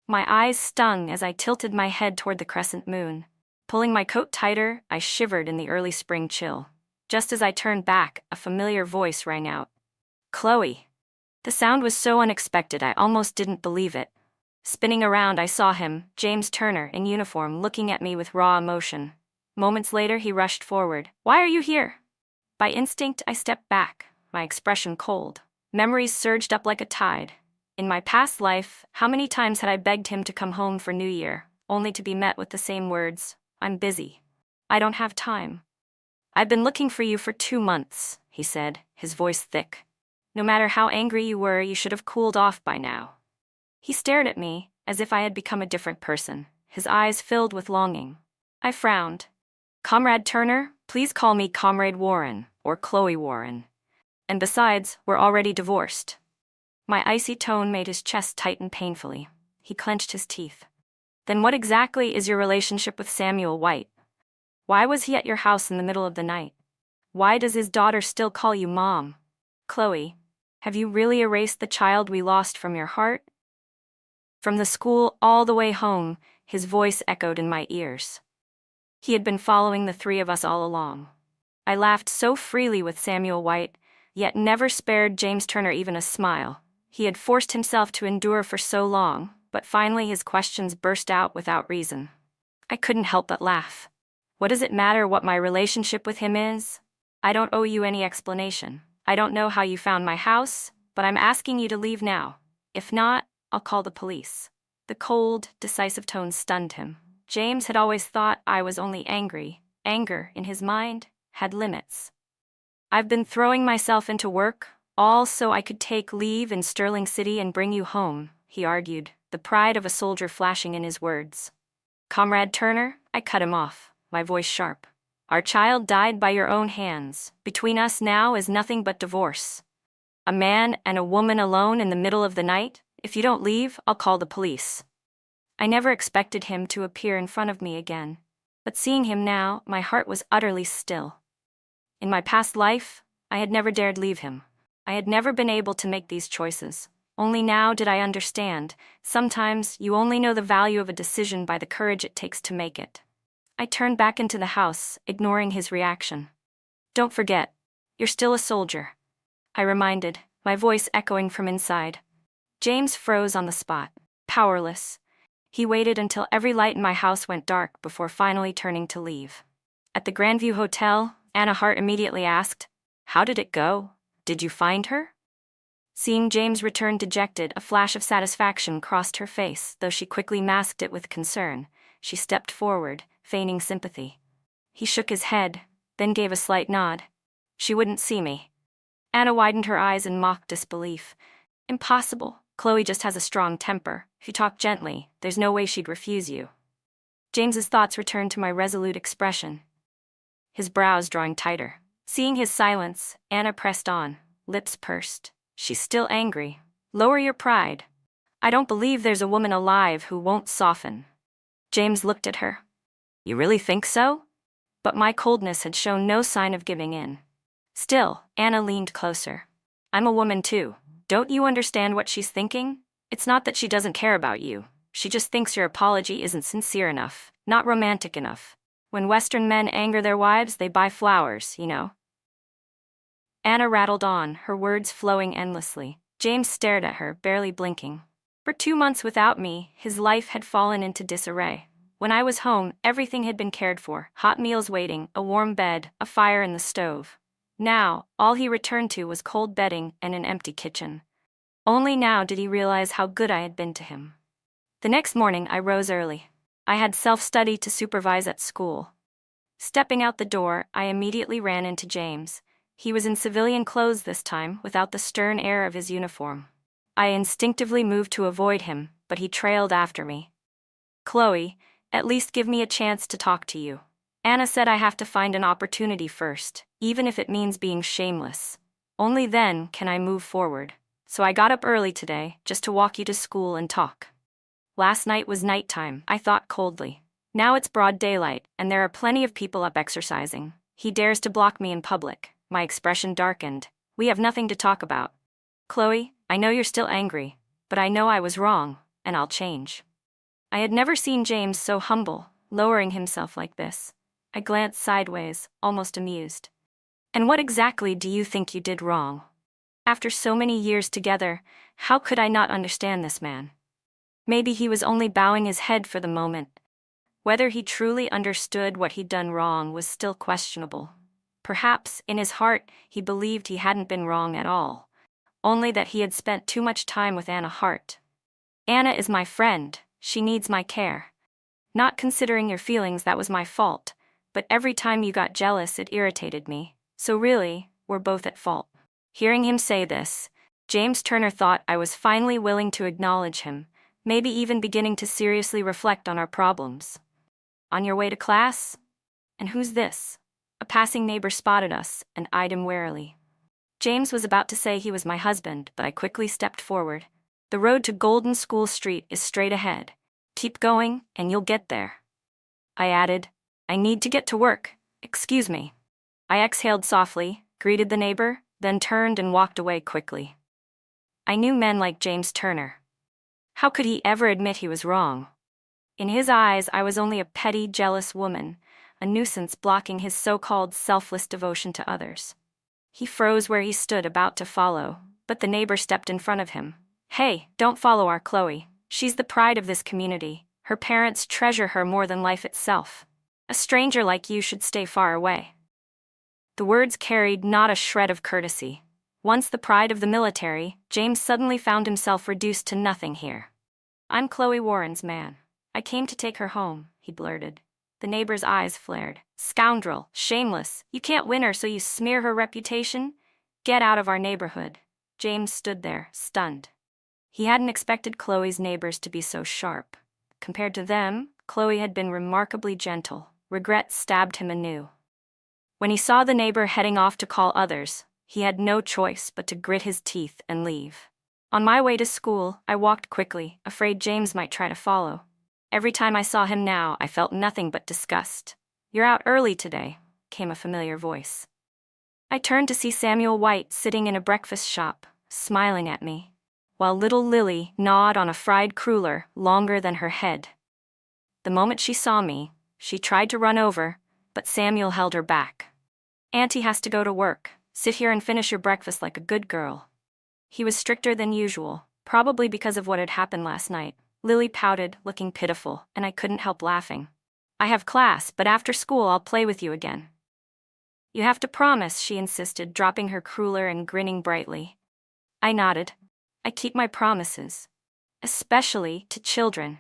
My eyes stung as I tilted my head toward the crescent moon. Pulling my coat tighter, I shivered in the early spring chill. Just as I turned back, a familiar voice rang out. Chloe. The sound was so unexpected I almost didn't believe it. Spinning around, I saw him, James Turner, in uniform, looking at me with raw emotion. Moments later, he rushed forward. Why are you here? By instinct, I stepped back, my expression cold. Memories surged up like a tide. In my past life, how many times had I begged him to come home for New Year, only to be met with the same words, I'm busy. I don't have time. I've been looking for you for 2 months, he said, his voice thick. No matter how angry you were, you should have cooled off by now. He stared at me, as if I had become a different person, his eyes filled with longing. I frowned. Comrade Turner, please call me Comrade Warren, or Chloe Warren. And besides, we're already divorced. My icy tone made his chest tighten painfully. He clenched his teeth. Then what exactly is your relationship with Samuel White? Why was he at your house in the middle of the night? Why does his daughter still call you Mom? Chloe, have you really erased the child we lost from your heart? From the school all the way home, his voice echoed in my ears. He had been following the three of us all along. I laughed so freely with Samuel White, yet never spared James Turner even a smile. He had forced himself to endure for so long, but finally his questions burst out without reason. I couldn't help but laugh. What does it matter what my relationship with him is? I don't owe you any explanation. I don't know how you found my house, but I'm asking you to leave now. If not, I'll call the police. The cold, decisive tone stunned him. James had always thought I was only angry. Anger, in his mind, had limits. I've been throwing myself into work, all so I could take leave in Sterling City and bring you home, he argued, the pride of a soldier flashing in his words. Comrade Turner, I cut him off, my voice sharp. Our child died by your own hands. Between us now is nothing but divorce. A man and a woman alone in the middle of the night? If you don't leave, I'll call the police. I never expected him to appear in front of me again, but seeing him now, my heart was utterly still. In my past life, I had never dared leave him. I had never been able to make these choices. Only now did I understand. Sometimes you only know the value of a decision by the courage it takes to make it. I turned back into the house, ignoring his reaction. Don't forget, you're still a soldier, I reminded, my voice echoing from inside. James froze on the spot, powerless. He waited until every light in my house went dark before finally turning to leave. At the Grandview Hotel, Anna Hart immediately asked, How did it go? Did you find her? Seeing James return dejected, a flash of satisfaction crossed her face, though she quickly masked it with concern. She stepped forward, feigning sympathy. He shook his head, then gave a slight nod. She wouldn't see me. Anna widened her eyes in mock disbelief. Impossible. Chloe just has a strong temper. If you talk gently, there's no way she'd refuse you. James's thoughts returned to my resolute expression, his brows drawing tighter. Seeing his silence, Anna pressed on, lips pursed. She's still angry. Lower your pride. I don't believe there's a woman alive who won't soften. James looked at her. You really think so? But my coldness had shown no sign of giving in. Still, Anna leaned closer. I'm a woman too. Don't you understand what she's thinking? It's not that she doesn't care about you. She just thinks your apology isn't sincere enough, not romantic enough. When Western men anger their wives, they buy flowers, you know. Anna rattled on, her words flowing endlessly. James stared at her, barely blinking. For 2 months without me, his life had fallen into disarray. When I was home, everything had been cared for, hot meals waiting, a warm bed, a fire in the stove. Now, all he returned to was cold bedding and an empty kitchen. Only now did he realize how good I had been to him. The next morning, I rose early. I had self-study to supervise at school. Stepping out the door, I immediately ran into James. He was in civilian clothes this time, without the stern air of his uniform. I instinctively moved to avoid him, but he trailed after me. Chloe, at least give me a chance to talk to you. Anna said I have to find an opportunity first, even if it means being shameless. Only then can I move forward. So I got up early today, just to walk you to school and talk. Last night was nighttime, I thought coldly. Now it's broad daylight, and there are plenty of people up exercising. He dares to block me in public. My expression darkened. We have nothing to talk about. Chloe, I know you're still angry, but I know I was wrong, and I'll change. I had never seen James so humble, lowering himself like this. I glanced sideways, almost amused. And what exactly do you think you did wrong? After so many years together, how could I not understand this man? Maybe he was only bowing his head for the moment. Whether he truly understood what he'd done wrong was still questionable. Perhaps, in his heart, he believed he hadn't been wrong at all, only that he had spent too much time with Anna Hart. Anna is my friend, she needs my care. Not considering your feelings, that was my fault, but every time you got jealous it irritated me, so really, we're both at fault. Hearing him say this, James Turner thought I was finally willing to acknowledge him, maybe even beginning to seriously reflect on our problems. On your way to class? And who's this? A passing neighbor spotted us and eyed him warily. James was about to say he was my husband, but I quickly stepped forward. The road to Golden School Street is straight ahead. Keep going, and you'll get there. I added, I need to get to work, excuse me. I exhaled softly, greeted the neighbor, then turned and walked away quickly. I knew men like James Turner. How could he ever admit he was wrong? In his eyes, I was only a petty, jealous woman, a nuisance blocking his so-called selfless devotion to others. He froze where he stood, about to follow, but the neighbor stepped in front of him. Hey, don't follow our Chloe. She's the pride of this community. Her parents treasure her more than life itself. A stranger like you should stay far away. The words carried not a shred of courtesy. Once the pride of the military, James suddenly found himself reduced to nothing here. I'm Chloe Warren's man. I came to take her home, he blurted. The neighbor's eyes flared. Scoundrel, shameless, you can't win her so you smear her reputation? Get out of our neighborhood. James stood there, stunned. He hadn't expected Chloe's neighbors to be so sharp. Compared to them, Chloe had been remarkably gentle. Regret stabbed him anew. When he saw the neighbor heading off to call others, he had no choice but to grit his teeth and leave. On my way to school, I walked quickly, afraid James might try to follow. Every time I saw him now, I felt nothing but disgust. You're out early today, came a familiar voice. I turned to see Samuel White sitting in a breakfast shop, smiling at me, while little Lily gnawed on a fried cruller longer than her head. The moment she saw me, she tried to run over, but Samuel held her back. Auntie has to go to work. Sit here and finish your breakfast like a good girl. He was stricter than usual, probably because of what had happened last night. Lily pouted, looking pitiful, and I couldn't help laughing. I have class, but after school I'll play with you again. You have to promise, she insisted, dropping her cruller and grinning brightly. I nodded. I keep my promises. Especially to children.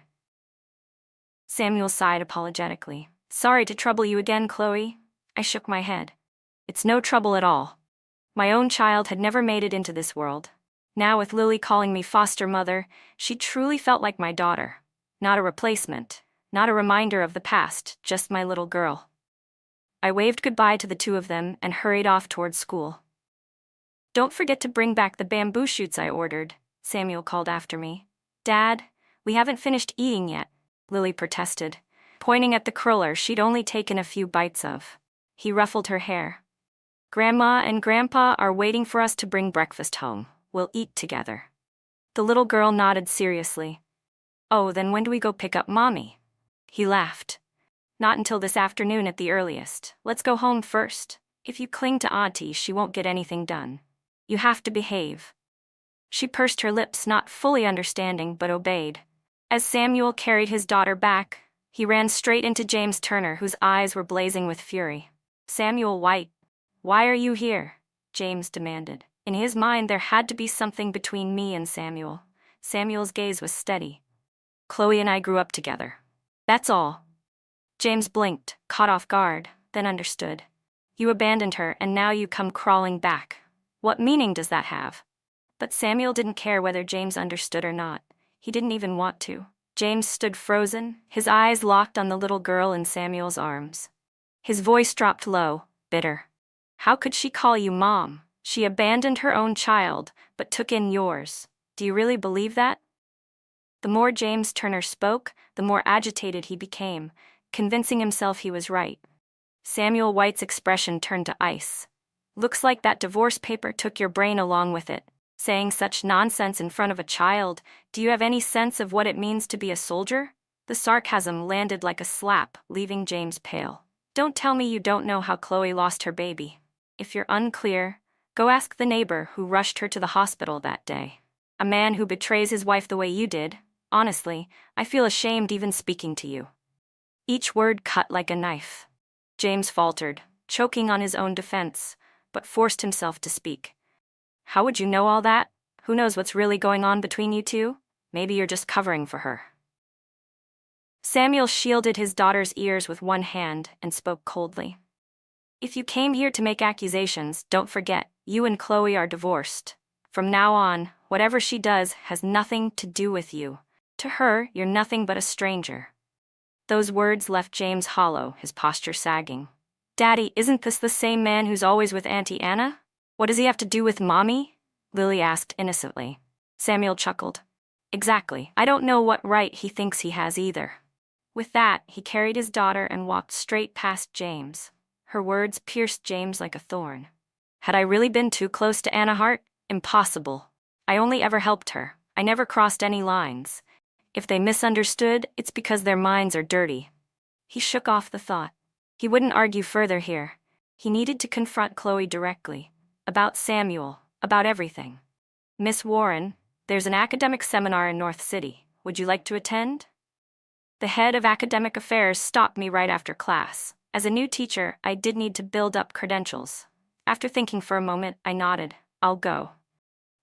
Samuel sighed apologetically. Sorry to trouble you again, Chloe. I shook my head. It's no trouble at all. My own child had never made it into this world. Now with Lily calling me foster mother, she truly felt like my daughter. Not a replacement, not a reminder of the past, just my little girl. I waved goodbye to the two of them and hurried off toward school. Don't forget to bring back the bamboo shoots I ordered, Samuel called after me. Dad, we haven't finished eating yet, Lily protested, pointing at the cruller she'd only taken a few bites of. He ruffled her hair. Grandma and Grandpa are waiting for us to bring breakfast home. We'll eat together. The little girl nodded seriously. Oh, then when do we go pick up Mommy? He laughed. Not until this afternoon at the earliest. Let's go home first. If you cling to Auntie, she won't get anything done. You have to behave. She pursed her lips, not fully understanding, but obeyed. As Samuel carried his daughter back, he ran straight into James Turner, whose eyes were blazing with fury. Samuel White, why are you here? James demanded. In his mind, there had to be something between me and Samuel. Samuel's gaze was steady. Chloe and I grew up together. That's all. James blinked, caught off guard, then understood. You abandoned her and now you come crawling back. What meaning does that have? But Samuel didn't care whether James understood or not. He didn't even want to. James stood frozen, his eyes locked on the little girl in Samuel's arms. His voice dropped low, bitter. How could she call you mom? She abandoned her own child, but took in yours. Do you really believe that? The more James Turner spoke, the more agitated he became, convincing himself he was right. Samuel White's expression turned to ice. Looks like that divorce paper took your brain along with it. Saying such nonsense in front of a child, do you have any sense of what it means to be a soldier? The sarcasm landed like a slap, leaving James pale. Don't tell me you don't know how Chloe lost her baby. If you're unclear, go ask the neighbor who rushed her to the hospital that day. A man who betrays his wife the way you did. Honestly, I feel ashamed even speaking to you. Each word cut like a knife. James faltered, choking on his own defense, but forced himself to speak. How would you know all that? Who knows what's really going on between you two? Maybe you're just covering for her. Samuel shielded his daughter's ears with one hand and spoke coldly. If you came here to make accusations, don't forget, you and Chloe are divorced. From now on, whatever she does has nothing to do with you. To her, you're nothing but a stranger. Those words left James hollow, his posture sagging. Daddy, isn't this the same man who's always with Auntie Anna? What does he have to do with Mommy? Lily asked innocently. Samuel chuckled. Exactly. I don't know what right he thinks he has either. With that, he carried his daughter and walked straight past James. Her words pierced James like a thorn. Had I really been too close to Anna Hart? Impossible. I only ever helped her. I never crossed any lines. If they misunderstood, it's because their minds are dirty. He shook off the thought. He wouldn't argue further here. He needed to confront Chloe directly. About Samuel, about everything. Miss Warren, there's an academic seminar in North City. Would you like to attend? The head of academic affairs stopped me right after class. As a new teacher, I did need to build up credentials. After thinking for a moment, I nodded. I'll go.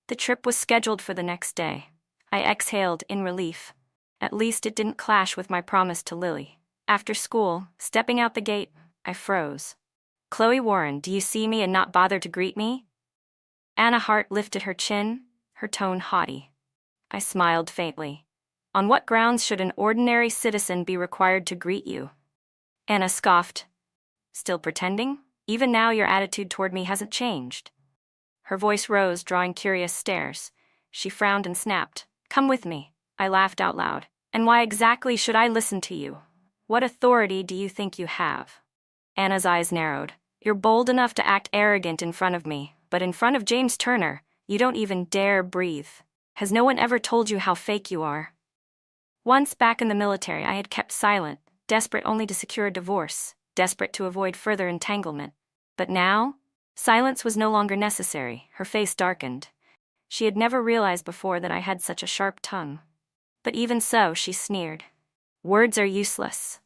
The trip was scheduled for the next day. I exhaled in relief. At least it didn't clash with my promise to Lily. After school, stepping out the gate, I froze. Chloe Warren, do you see me and not bother to greet me? Anna Hart lifted her chin, her tone haughty. I smiled faintly. On what grounds should an ordinary citizen be required to greet you? Anna scoffed. Still pretending? Even now your attitude toward me hasn't changed. Her voice rose, drawing curious stares. She frowned and snapped. Come with me. I laughed out loud. And why exactly should I listen to you? What authority do you think you have? Anna's eyes narrowed. You're bold enough to act arrogant in front of me, but in front of James Turner, you don't even dare breathe. Has no one ever told you how fake you are? Once back in the military, I had kept silent, desperate only to secure a divorce, desperate to avoid further entanglement. But now, silence was no longer necessary. Her face darkened. She had never realized before that I had such a sharp tongue. But even so, she sneered. Words are useless.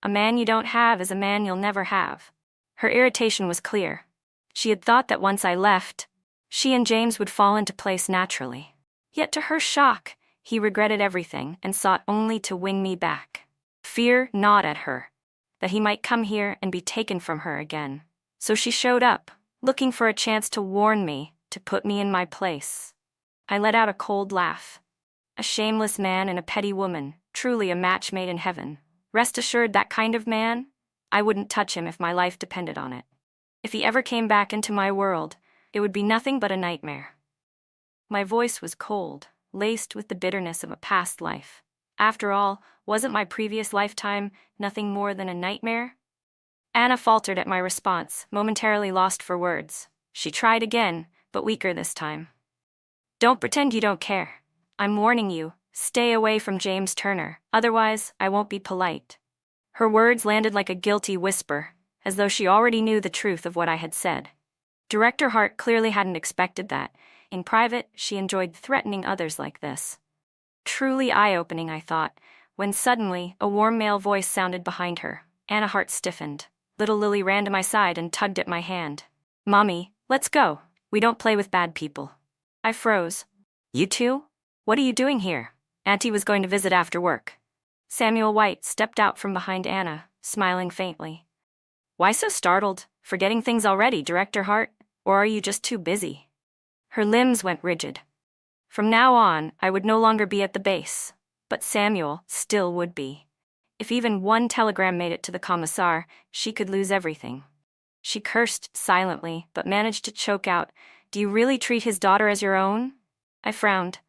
A man you don't have is a man you'll never have. Her irritation was clear. She had thought that once I left, she and James would fall into place naturally. Yet to her shock, he regretted everything and sought only to win me back. Fear gnawed at her, that he might come here and be taken from her again. So she showed up, looking for a chance to warn me, to put me in my place. I let out a cold laugh. A shameless man and a petty woman, truly a match made in heaven. Rest assured, that kind of man, I wouldn't touch him if my life depended on it. If he ever came back into my world, it would be nothing but a nightmare. My voice was cold, laced with the bitterness of a past life. After all, wasn't my previous lifetime nothing more than a nightmare? Anna faltered at my response, momentarily lost for words. She tried again, but weaker this time. Don't pretend you don't care. I'm warning you, stay away from James Turner, otherwise I won't be polite. Her words landed like a guilty whisper, as though she already knew the truth of what I had said. Director Hart clearly hadn't expected that. In private, she enjoyed threatening others like this. Truly eye-opening, I thought, when suddenly a warm male voice sounded behind her. Anna Hart stiffened. Little Lily ran to my side and tugged at my hand. Mommy, let's go. We don't play with bad people. I froze. You two? What are you doing here? Auntie was going to visit after work. Samuel White stepped out from behind Anna, smiling faintly. Why so startled? Forgetting things already, Director Hart? Or are you just too busy? Her limbs went rigid. From now on, I would no longer be at the base. But Samuel still would be. If even one telegram made it to the commissar, she could lose everything. She cursed silently, but managed to choke out, "Do you really treat his daughter as your own?" I frowned.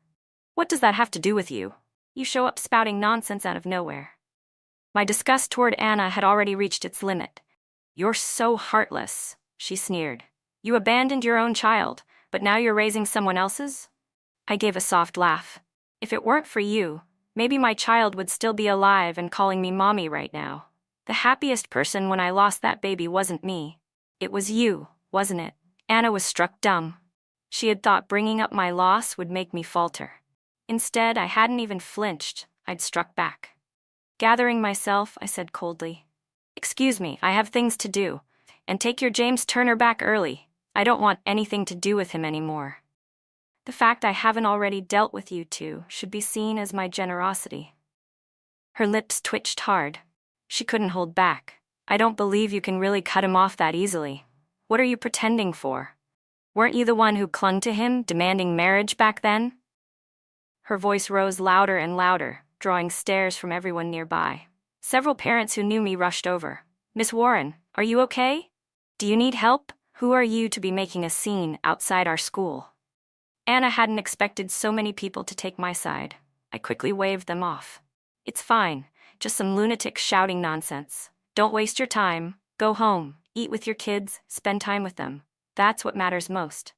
"What does that have to do with you? You show up spouting nonsense out of nowhere." My disgust toward Anna had already reached its limit. "You're so heartless," she sneered. "You abandoned your own child, but now you're raising someone else's?" I gave a soft laugh. "If it weren't for you, maybe my child would still be alive and calling me mommy right now. The happiest person when I lost that baby wasn't me. It was you, wasn't it?" Anna was struck dumb. She had thought bringing up my loss would make me falter. Instead, I hadn't even flinched. I'd struck back. Gathering myself, I said coldly, "Excuse me, I have things to do. And take your James Turner back early. I don't want anything to do with him anymore. The fact I haven't already dealt with you two should be seen as my generosity." Her lips twitched hard. She couldn't hold back. "I don't believe you can really cut him off that easily. What are you pretending for? Weren't you the one who clung to him, demanding marriage back then?" Her voice rose louder and louder, drawing stares from everyone nearby. Several parents who knew me rushed over. "Miss Warren, are you okay? Do you need help? Who are you to be making a scene outside our school?" Anna hadn't expected so many people to take my side. I quickly waved them off. "It's fine, just some lunatic shouting nonsense. Don't waste your time. Go home, eat with your kids, spend time with them. That's what matters most."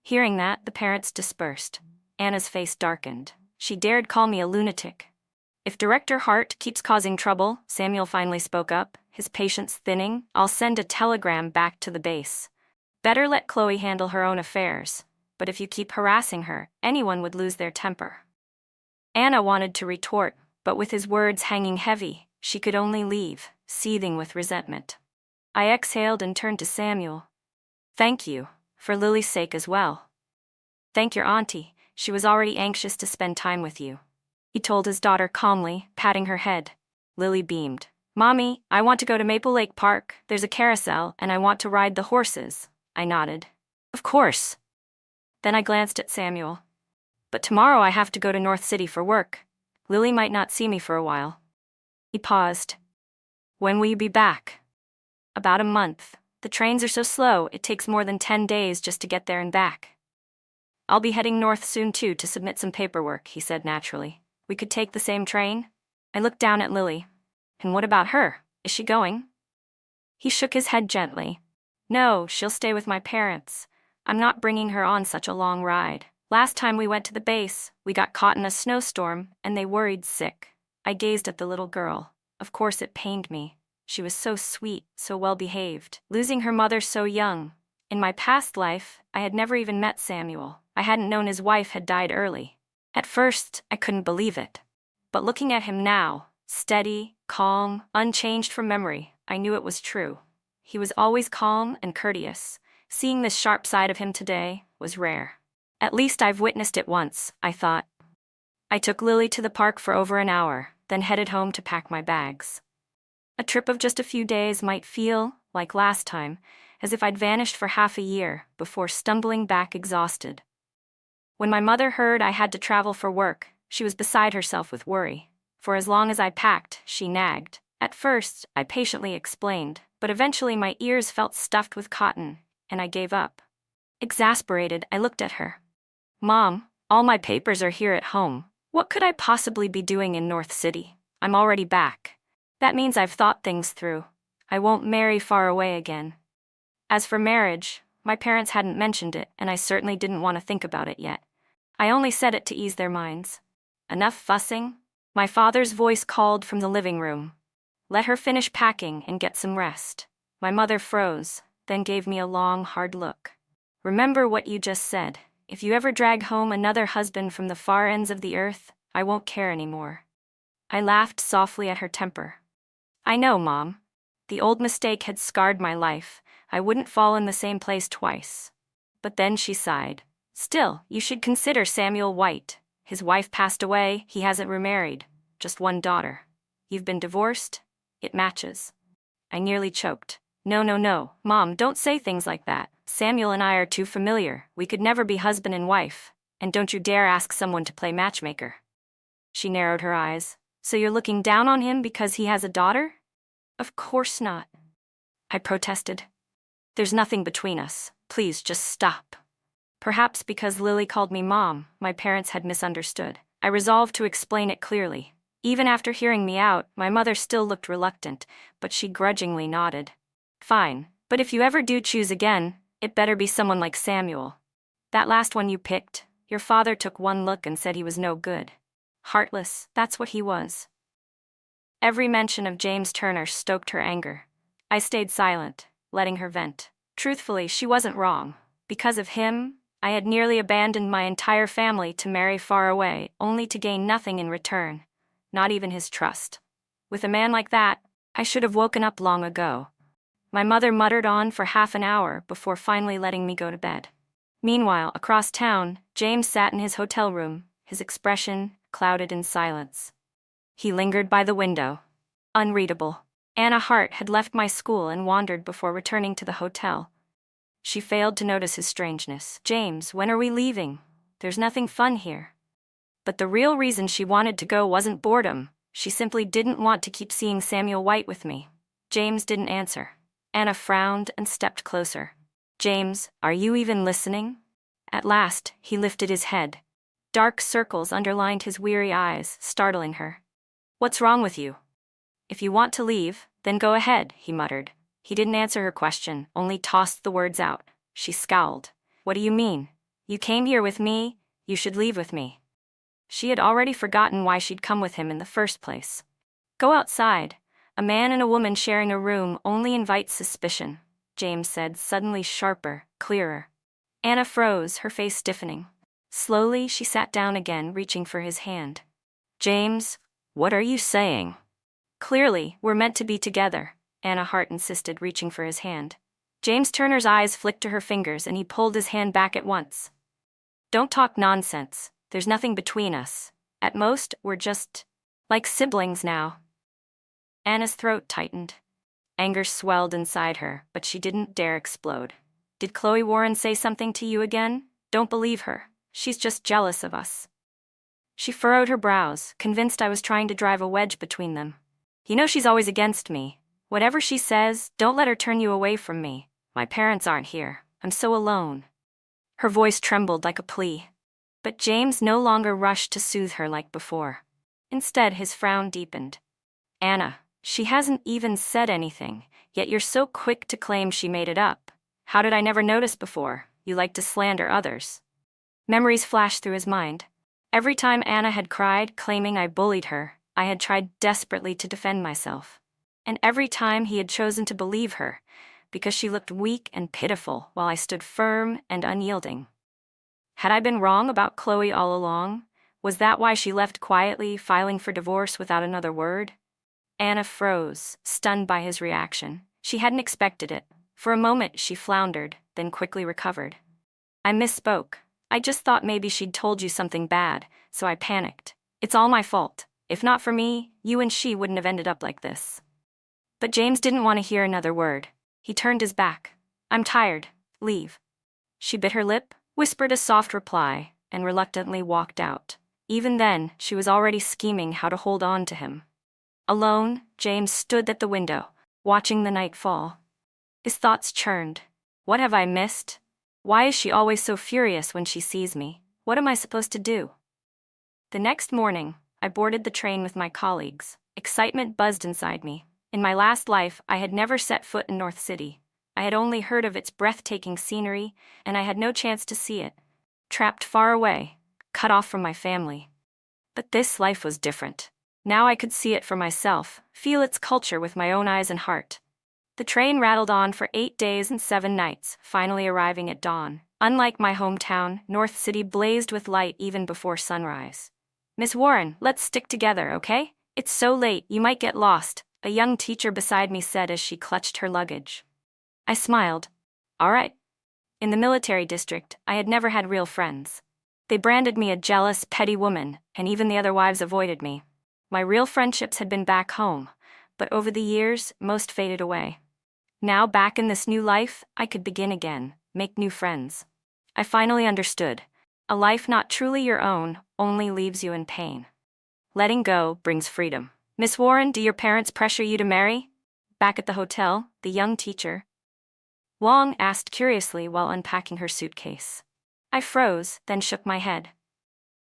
Hearing that, the parents dispersed. Anna's face darkened. She dared call me a lunatic. "If Director Hart keeps causing trouble," Samuel finally spoke up, his patience thinning, "I'll send a telegram back to the base. Better let Chloe handle her own affairs. But if you keep harassing her, anyone would lose their temper." Anna wanted to retort, but with his words hanging heavy, she could only leave, seething with resentment. I exhaled and turned to Samuel. "Thank you, for Lily's sake as well. Thank your auntie, she was already anxious to spend time with you," he told his daughter calmly, patting her head. Lily beamed. "Mommy, I want to go to Maple Lake Park, there's a carousel, and I want to ride the horses." I nodded. "Of course." Then I glanced at Samuel. "But tomorrow I have to go to North City for work. Lily might not see me for a while." He paused. "When will you be back?" "About a month. The trains are so slow, it takes more than 10 days just to get there and back." "I'll be heading north soon too to submit some paperwork," he said naturally. "We could take the same train?" I looked down at Lily. "And what about her? Is she going?" He shook his head gently. "No, she'll stay with my parents. I'm not bringing her on such a long ride. Last time we went to the base, we got caught in a snowstorm, and they worried sick." I gazed at the little girl. Of course it pained me. She was so sweet, so well-behaved, losing her mother so young. In my past life, I had never even met Samuel. I hadn't known his wife had died early. At first, I couldn't believe it. But looking at him now, steady, calm, unchanged from memory, I knew it was true. He was always calm and courteous. Seeing this sharp side of him today was rare. At least I've witnessed it once, I thought. I took Lily to the park for over an hour, then headed home to pack my bags. A trip of just a few days might feel, like last time, as if I'd vanished for half a year before stumbling back exhausted. When my mother heard I had to travel for work, she was beside herself with worry. For as long as I packed, she nagged. At first, I patiently explained, but eventually my ears felt stuffed with cotton, and I gave up. Exasperated, I looked at her. "Mom, all my papers are here at home. What could I possibly be doing in North City? I'm already back. That means I've thought things through. I won't marry far away again." As for marriage, my parents hadn't mentioned it, and I certainly didn't want to think about it yet. I only said it to ease their minds. "Enough fussing?" My father's voice called from the living room. "Let her finish packing and get some rest." My mother froze, then gave me a long, hard look. "Remember what you just said. If you ever drag home another husband from the far ends of the earth, I won't care anymore." I laughed softly at her temper. "I know, Mom. The old mistake had scarred my life. I wouldn't fall in the same place twice." But then she sighed. "Still, you should consider Samuel White. His wife passed away, he hasn't remarried. Just one daughter. You've been divorced? It matches." I nearly choked. No, no, no, Mom, don't say things like that. Samuel and I are too familiar. We could never be husband and wife. And don't you dare ask someone to play matchmaker. She narrowed her eyes. So you're looking down on him because he has a daughter? Of course not, I protested. There's nothing between us. Please just stop. Perhaps because Lily called me Mom, my parents had misunderstood. I resolved to explain it clearly. Even after hearing me out, my mother still looked reluctant, but she grudgingly nodded. Fine, but if you ever do choose again, it better be someone like Samuel. That last one you picked, your father took one look and said he was no good. Heartless, that's what he was. Every mention of James Turner stoked her anger. I stayed silent, letting her vent. Truthfully, she wasn't wrong. Because of him, I had nearly abandoned my entire family to marry far away, only to gain nothing in return, not even his trust. With a man like that, I should have woken up long ago. My mother muttered on for half an hour before finally letting me go to bed. Meanwhile, across town, James sat in his hotel room, his expression clouded in silence. He lingered by the window. Unreadable. Anna Hart had left my school and wandered before returning to the hotel. She failed to notice his strangeness. James, when are we leaving? There's nothing fun here. But the real reason she wanted to go wasn't boredom. She simply didn't want to keep seeing Samuel White with me. James didn't answer. Anna frowned and stepped closer. James, are you even listening? At last, he lifted his head. Dark circles underlined his weary eyes, startling her. What's wrong with you? If you want to leave, then go ahead, he muttered. He didn't answer her question, only tossed the words out. She scowled. What do you mean? You came here with me, you should leave with me. She had already forgotten why she'd come with him in the first place. Go outside. A man and a woman sharing a room only invites suspicion, James said, suddenly sharper, clearer. Anna froze, her face stiffening. Slowly, she sat down again, reaching for his hand. James, what are you saying? Clearly, we're meant to be together, Anna Hart insisted, reaching for his hand. James Turner's eyes flicked to her fingers and he pulled his hand back at once. Don't talk nonsense. There's nothing between us. At most, we're just like siblings now. Anna's throat tightened. Anger swelled inside her, but she didn't dare explode. Did Chloe Warren say something to you again? Don't believe her. She's just jealous of us. She furrowed her brows, convinced I was trying to drive a wedge between them. You know she's always against me. Whatever she says, don't let her turn you away from me. My parents aren't here. I'm so alone. Her voice trembled like a plea. But James no longer rushed to soothe her like before. Instead, his frown deepened. Anna, she hasn't even said anything, yet you're so quick to claim she made it up. How did I never notice before? You like to slander others. Memories flashed through his mind. Every time Anna had cried, claiming I bullied her, I had tried desperately to defend myself. And every time he had chosen to believe her, because she looked weak and pitiful while I stood firm and unyielding. Had I been wrong about Chloe all along? Was that why she left quietly, filing for divorce without another word? Anna froze, stunned by his reaction. She hadn't expected it. For a moment she floundered, then quickly recovered. I misspoke. I just thought maybe she'd told you something bad, so I panicked. It's all my fault. If not for me, you and she wouldn't have ended up like this. But James didn't want to hear another word. He turned his back. I'm tired. Leave. She bit her lip, whispered a soft reply, and reluctantly walked out. Even then, she was already scheming how to hold on to him. Alone, James stood at the window, watching the night fall. His thoughts churned. What have I missed? Why is she always so furious when she sees me? What am I supposed to do? The next morning, I boarded the train with my colleagues. Excitement buzzed inside me. In my last life, I had never set foot in North City. I had only heard of its breathtaking scenery, and I had no chance to see it. Trapped far away, cut off from my family. But this life was different. Now I could see it for myself, feel its culture with my own eyes and heart. The train rattled on for 8 days and 7 nights, finally arriving at dawn. Unlike my hometown, North City blazed with light even before sunrise. Miss Warren, let's stick together, okay? It's so late, you might get lost, a young teacher beside me said as she clutched her luggage. I smiled. All right. In the military district, I had never had real friends. They branded me a jealous, petty woman, and even the other wives avoided me. My real friendships had been back home, but over the years, most faded away. Now, back in this new life, I could begin again, make new friends. I finally understood. A life not truly your own only leaves you in pain. Letting go brings freedom. Miss Warren, do your parents pressure you to marry? Back at the hotel, the young teacher, Wong asked curiously while unpacking her suitcase. I froze, then shook my head.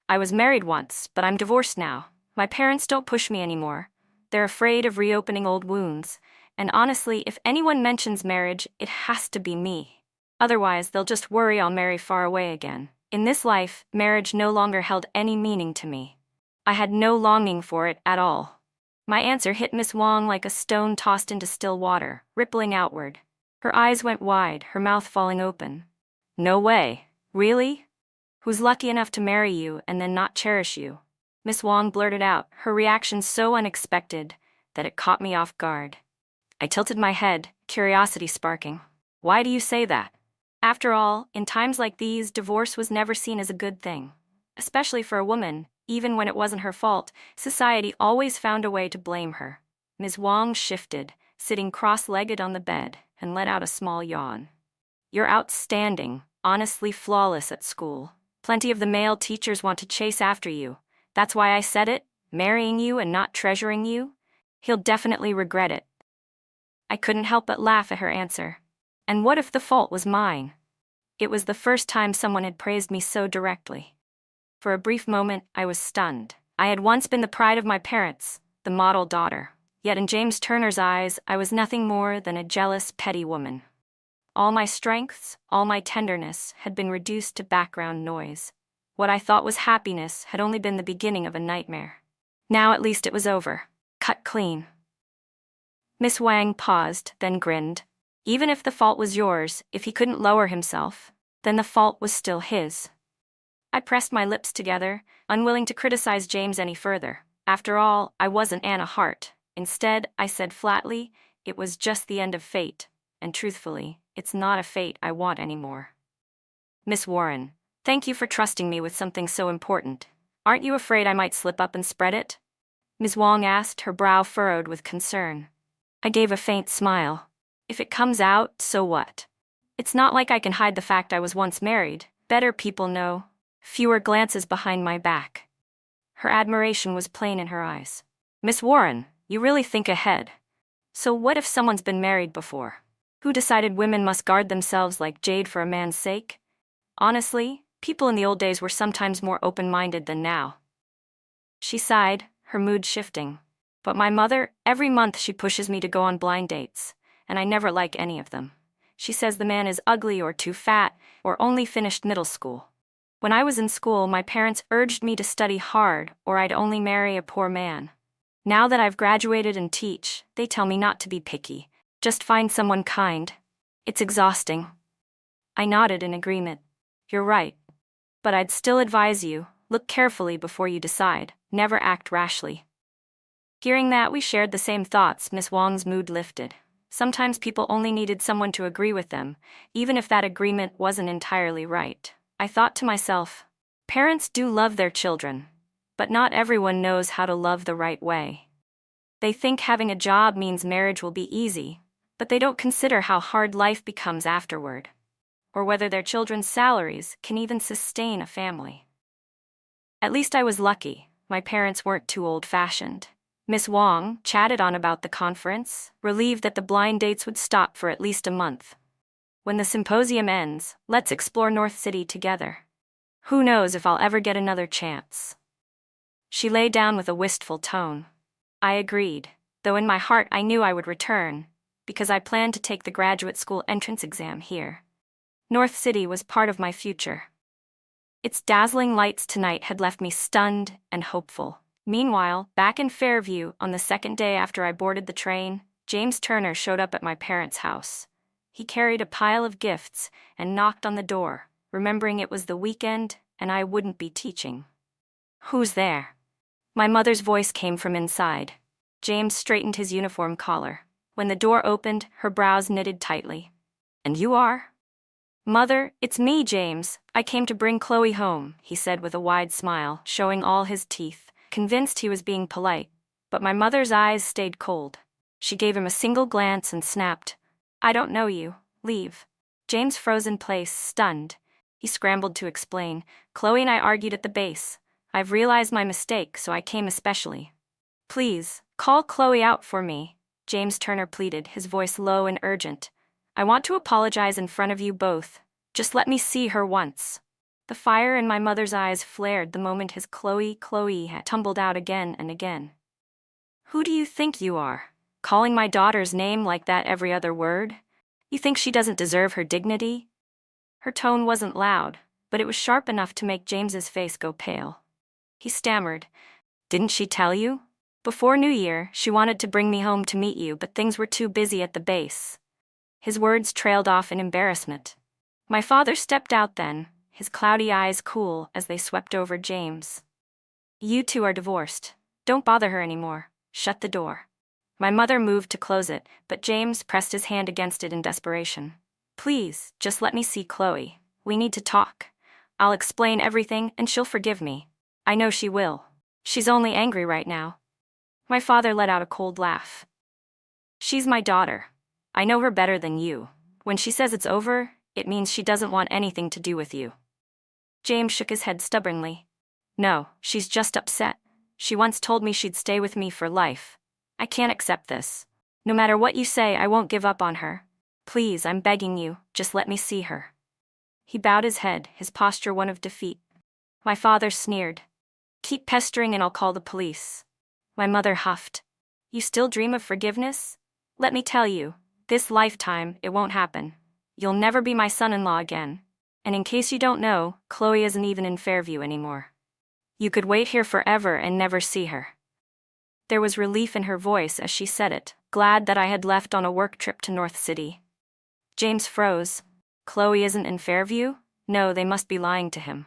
I was married once, but I'm divorced now. My parents don't push me anymore. They're afraid of reopening old wounds, and honestly, if anyone mentions marriage, it has to be me. Otherwise, they'll just worry I'll marry far away again. In this life, marriage no longer held any meaning to me. I had no longing for it at all. My answer hit Miss Wong like a stone tossed into still water, rippling outward. Her eyes went wide, her mouth falling open. No way. Really? Who's lucky enough to marry you and then not cherish you? Miss Wong blurted out, her reaction so unexpected that it caught me off guard. I tilted my head, curiosity sparking. Why do you say that? After all, in times like these, divorce was never seen as a good thing. Especially for a woman, even when it wasn't her fault, society always found a way to blame her. Ms. Wong shifted, sitting cross-legged on the bed, and let out a small yawn. You're outstanding, honestly flawless at school. Plenty of the male teachers want to chase after you. That's why I said it, marrying you and not treasuring you. He'll definitely regret it. I couldn't help but laugh at her answer. And what if the fault was mine? It was the first time someone had praised me so directly. For a brief moment, I was stunned. I had once been the pride of my parents, the model daughter. Yet in James Turner's eyes, I was nothing more than a jealous, petty woman. All my strengths, all my tenderness had been reduced to background noise. What I thought was happiness had only been the beginning of a nightmare. Now at least it was over. Cut clean. Miss Wang paused, then grinned. Even if the fault was yours, if he couldn't lower himself, then the fault was still his. I pressed my lips together, unwilling to criticize James any further. After all, I wasn't Anna Hart. Instead, I said flatly, it was just the end of fate, and truthfully, it's not a fate I want anymore. Miss Warren, thank you for trusting me with something so important. Aren't you afraid I might slip up and spread it? Ms. Wong asked, her brow furrowed with concern. I gave a faint smile. If it comes out, so what? It's not like I can hide the fact I was once married. Better people know. Fewer glances behind my back. Her admiration was plain in her eyes. Miss Warren, you really think ahead. So what if someone's been married before? Who decided women must guard themselves like jade for a man's sake? Honestly, people in the old days were sometimes more open-minded than now. She sighed, her mood shifting. But my mother, every month she pushes me to go on blind dates, and I never like any of them. She says the man is ugly or too fat, or only finished middle school. When I was in school, my parents urged me to study hard, or I'd only marry a poor man. Now that I've graduated and teach, they tell me not to be picky. Just find someone kind. It's exhausting. I nodded in agreement. You're right. But I'd still advise you, look carefully before you decide, never act rashly. Hearing that we shared the same thoughts, Miss Wong's mood lifted. Sometimes people only needed someone to agree with them, even if that agreement wasn't entirely right. I thought to myself, parents do love their children, but not everyone knows how to love the right way. They think having a job means marriage will be easy, but they don't consider how hard life becomes afterward, or whether their children's salaries can even sustain a family. At least I was lucky. My parents weren't too old-fashioned. Miss Wong chatted on about the conference, relieved that the blind dates would stop for at least a month. When the symposium ends, let's explore North City together. Who knows if I'll ever get another chance. She lay down with a wistful tone. I agreed, though in my heart I knew I would return, because I planned to take the graduate school entrance exam here. North City was part of my future. Its dazzling lights tonight had left me stunned and hopeful. Meanwhile, back in Fairview, on the second day after I boarded the train, James Turner showed up at my parents' house. He carried a pile of gifts and knocked on the door, remembering it was the weekend and I wouldn't be teaching. Who's there? My mother's voice came from inside. James straightened his uniform collar. When the door opened, her brows knitted tightly. And you are? Mother, it's me, James. I came to bring Chloe home, he said with a wide smile, showing all his teeth, convinced he was being polite. But my mother's eyes stayed cold. She gave him a single glance and snapped, I don't know you. Leave. James froze in place, stunned. He scrambled to explain. Chloe and I argued at the base. I've realized my mistake, so I came especially. Please, call Chloe out for me, James Turner pleaded, his voice low and urgent. I want to apologize in front of you both. Just let me see her once. The fire in my mother's eyes flared the moment his Chloe had tumbled out again and again. Who do you think you are? Calling my daughter's name like that every other word? You think she doesn't deserve her dignity? Her tone wasn't loud, but it was sharp enough to make James's face go pale. He stammered. Didn't she tell you? Before New Year, she wanted to bring me home to meet you, but things were too busy at the base. His words trailed off in embarrassment. My father stepped out then, his cloudy eyes cool as they swept over James. You two are divorced. Don't bother her anymore. Shut the door. My mother moved to close it, but James pressed his hand against it in desperation. Please, just let me see Chloe. We need to talk. I'll explain everything and she'll forgive me. I know she will. She's only angry right now. My father let out a cold laugh. She's my daughter. I know her better than you. When she says it's over, it means she doesn't want anything to do with you. James shook his head stubbornly. No, she's just upset. She once told me she'd stay with me for life. I can't accept this. No matter what you say, I won't give up on her. Please, I'm begging you, just let me see her. He bowed his head, his posture one of defeat. My father sneered. Keep pestering and I'll call the police. My mother huffed. You still dream of forgiveness? Let me tell you, this lifetime, it won't happen. You'll never be my son-in-law again. And in case you don't know, Chloe isn't even in Fairview anymore. You could wait here forever and never see her. There was relief in her voice as she said it, glad that I had left on a work trip to North City. James froze. Chloe isn't in Fairview? No, they must be lying to him.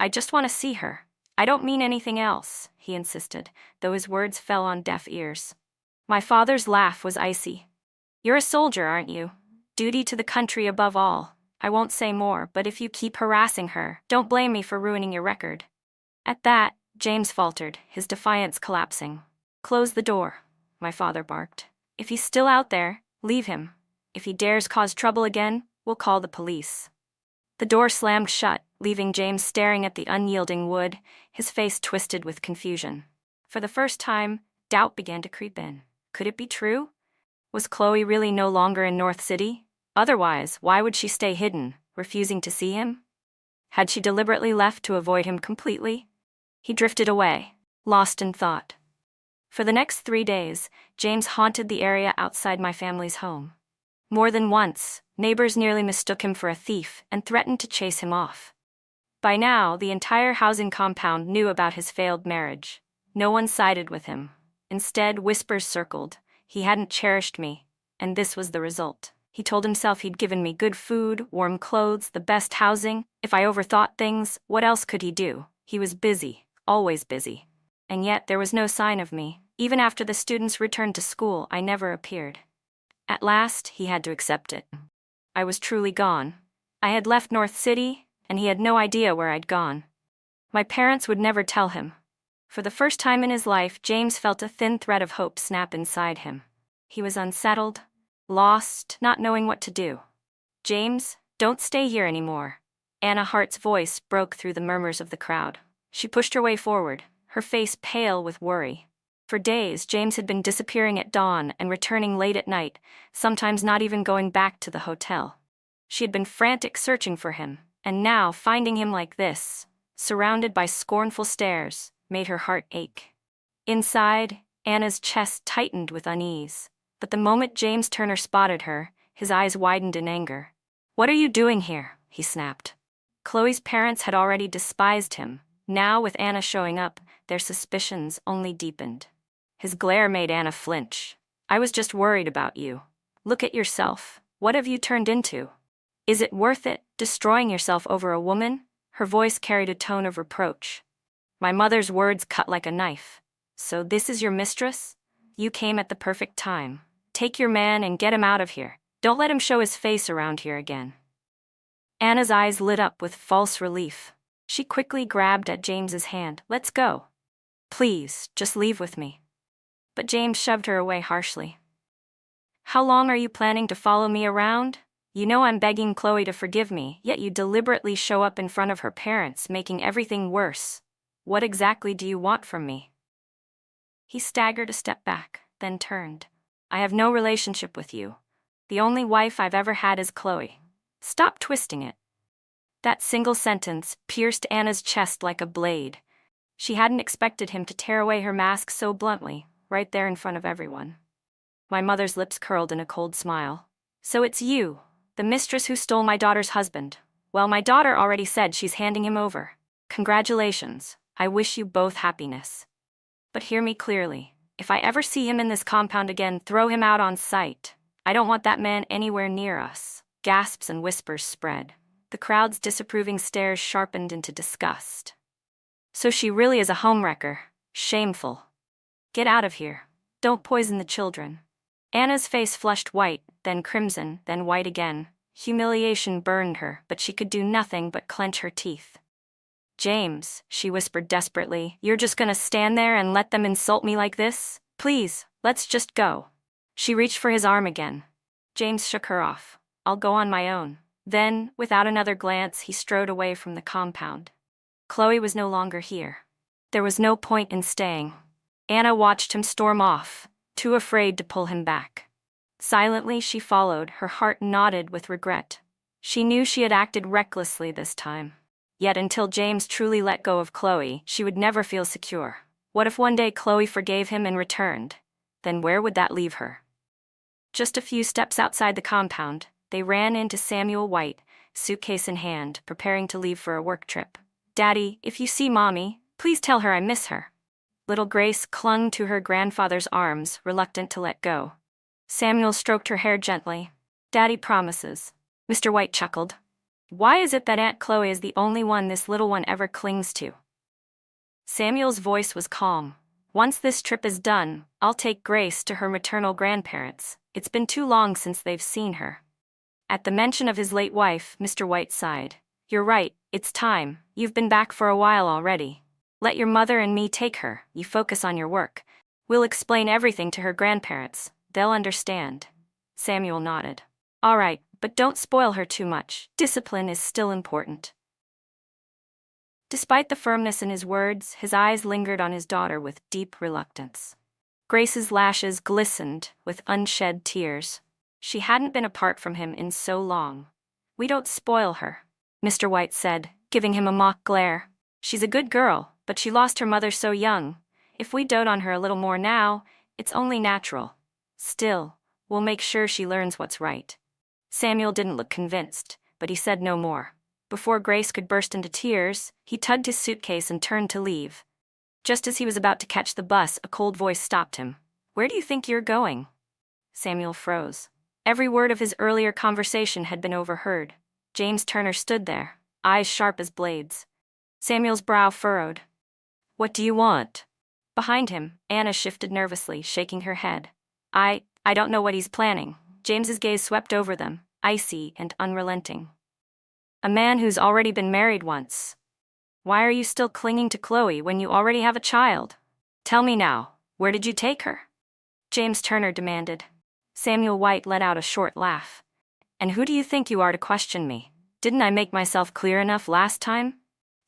I just want to see her. I don't mean anything else, he insisted, though his words fell on deaf ears. My father's laugh was icy. You're a soldier, aren't you? Duty to the country above all. I won't say more, but if you keep harassing her, don't blame me for ruining your record. At that, James faltered, his defiance collapsing. Close the door, my father barked. If he's still out there, leave him. If he dares cause trouble again, we'll call the police. The door slammed shut, leaving James staring at the unyielding wood, his face twisted with confusion. For the first time, doubt began to creep in. Could it be true? Was Chloe really no longer in North City? Otherwise, why would she stay hidden, refusing to see him? Had she deliberately left to avoid him completely? He drifted away, lost in thought. For the next 3 days, James haunted the area outside my family's home. More than once, neighbors nearly mistook him for a thief and threatened to chase him off. By now, the entire housing compound knew about his failed marriage. No one sided with him. Instead, whispers circled. He hadn't cherished me, and this was the result. He told himself he'd given me good food, warm clothes, the best housing. If I overthought things, what else could he do? He was busy, always busy. And yet there was no sign of me. Even after the students returned to school, I never appeared. At last, he had to accept it. I was truly gone. I had left North City, and he had no idea where I'd gone. My parents would never tell him. For the first time in his life, James felt a thin thread of hope snap inside him. He was unsettled, lost, not knowing what to do. James, don't stay here anymore. Anna Hart's voice broke through the murmurs of the crowd. She pushed her way forward, her face pale with worry. For days, James had been disappearing at dawn and returning late at night, sometimes not even going back to the hotel. She had been frantic searching for him, and now finding him like this, surrounded by scornful stares, made her heart ache. Inside, Anna's chest tightened with unease. But the moment James Turner spotted her, his eyes widened in anger. "What are you doing here?" he snapped. Chloe's parents had already despised him. Now, with Anna showing up, their suspicions only deepened. His glare made Anna flinch. "I was just worried about you. Look at yourself. What have you turned into? Is it worth it, destroying yourself over a woman?" Her voice carried a tone of reproach. My mother's words cut like a knife. "So this is your mistress? You came at the perfect time. Take your man and get him out of here. Don't let him show his face around here again." Anna's eyes lit up with false relief. She quickly grabbed at James's hand. "Let's go. Please, just leave with me." But James shoved her away harshly. How long are you planning to follow me around? You know I'm begging Chloe to forgive me, yet you deliberately show up in front of her parents, making everything worse. What exactly do you want from me? He staggered a step back, then turned. I have no relationship with you. The only wife I've ever had is Chloe. Stop twisting it. That single sentence pierced Anna's chest like a blade. She hadn't expected him to tear away her mask so bluntly, right there in front of everyone. My mother's lips curled in a cold smile. So it's you, the mistress who stole my daughter's husband. Well, my daughter already said she's handing him over. Congratulations. I wish you both happiness. But hear me clearly. If I ever see him in this compound again, throw him out on sight. I don't want that man anywhere near us. Gasps and whispers spread. The crowd's disapproving stares sharpened into disgust. So she really is a homewrecker. Shameful. Get out of here. Don't poison the children. Anna's face flushed white, then crimson, then white again. Humiliation burned her, but she could do nothing but clench her teeth. James, she whispered desperately, you're just gonna stand there and let them insult me like this? Please, let's just go. She reached for his arm again. James shook her off. I'll go on my own. Then, without another glance, he strode away from the compound. Chloe was no longer here. There was no point in staying. Anna watched him storm off, too afraid to pull him back. Silently, she followed, her heart knotted with regret. She knew she had acted recklessly this time. Yet until James truly let go of Chloe, she would never feel secure. What if one day Chloe forgave him and returned? Then where would that leave her? Just a few steps outside the compound, they ran into Samuel White, suitcase in hand, preparing to leave for a work trip. Daddy, if you see Mommy, please tell her I miss her. Little Grace clung to her grandfather's arms, reluctant to let go. Samuel stroked her hair gently. Daddy promises. Mr. White chuckled. Why is it that Aunt Chloe is the only one this little one ever clings to? Samuel's voice was calm. Once this trip is done, I'll take Grace to her maternal grandparents. It's been too long since they've seen her. At the mention of his late wife, Mr. White sighed. You're right, it's time. You've been back for a while already. Let your mother and me take her. You focus on your work. We'll explain everything to her grandparents. They'll understand. Samuel nodded. All right, but don't spoil her too much. Discipline is still important. Despite the firmness in his words, his eyes lingered on his daughter with deep reluctance. Grace's lashes glistened with unshed tears. She hadn't been apart from him in so long. We don't spoil her, Mr. White said, giving him a mock glare. She's a good girl, but she lost her mother so young. If we dote on her a little more now, it's only natural. Still, we'll make sure she learns what's right. Samuel didn't look convinced, but he said no more. Before Grace could burst into tears, he tugged his suitcase and turned to leave. Just as he was about to catch the bus, a cold voice stopped him. Where do you think you're going? Samuel froze. Every word of his earlier conversation had been overheard. James Turner stood there, eyes sharp as blades. Samuel's brow furrowed. What do you want? Behind him, Anna shifted nervously, shaking her head. I don't know what he's planning. James's gaze swept over them, icy and unrelenting. A man who's already been married once. Why are you still clinging to Chloe when you already have a child? Tell me now, where did you take her? James Turner demanded. Samuel White let out a short laugh. And who do you think you are to question me? Didn't I make myself clear enough last time?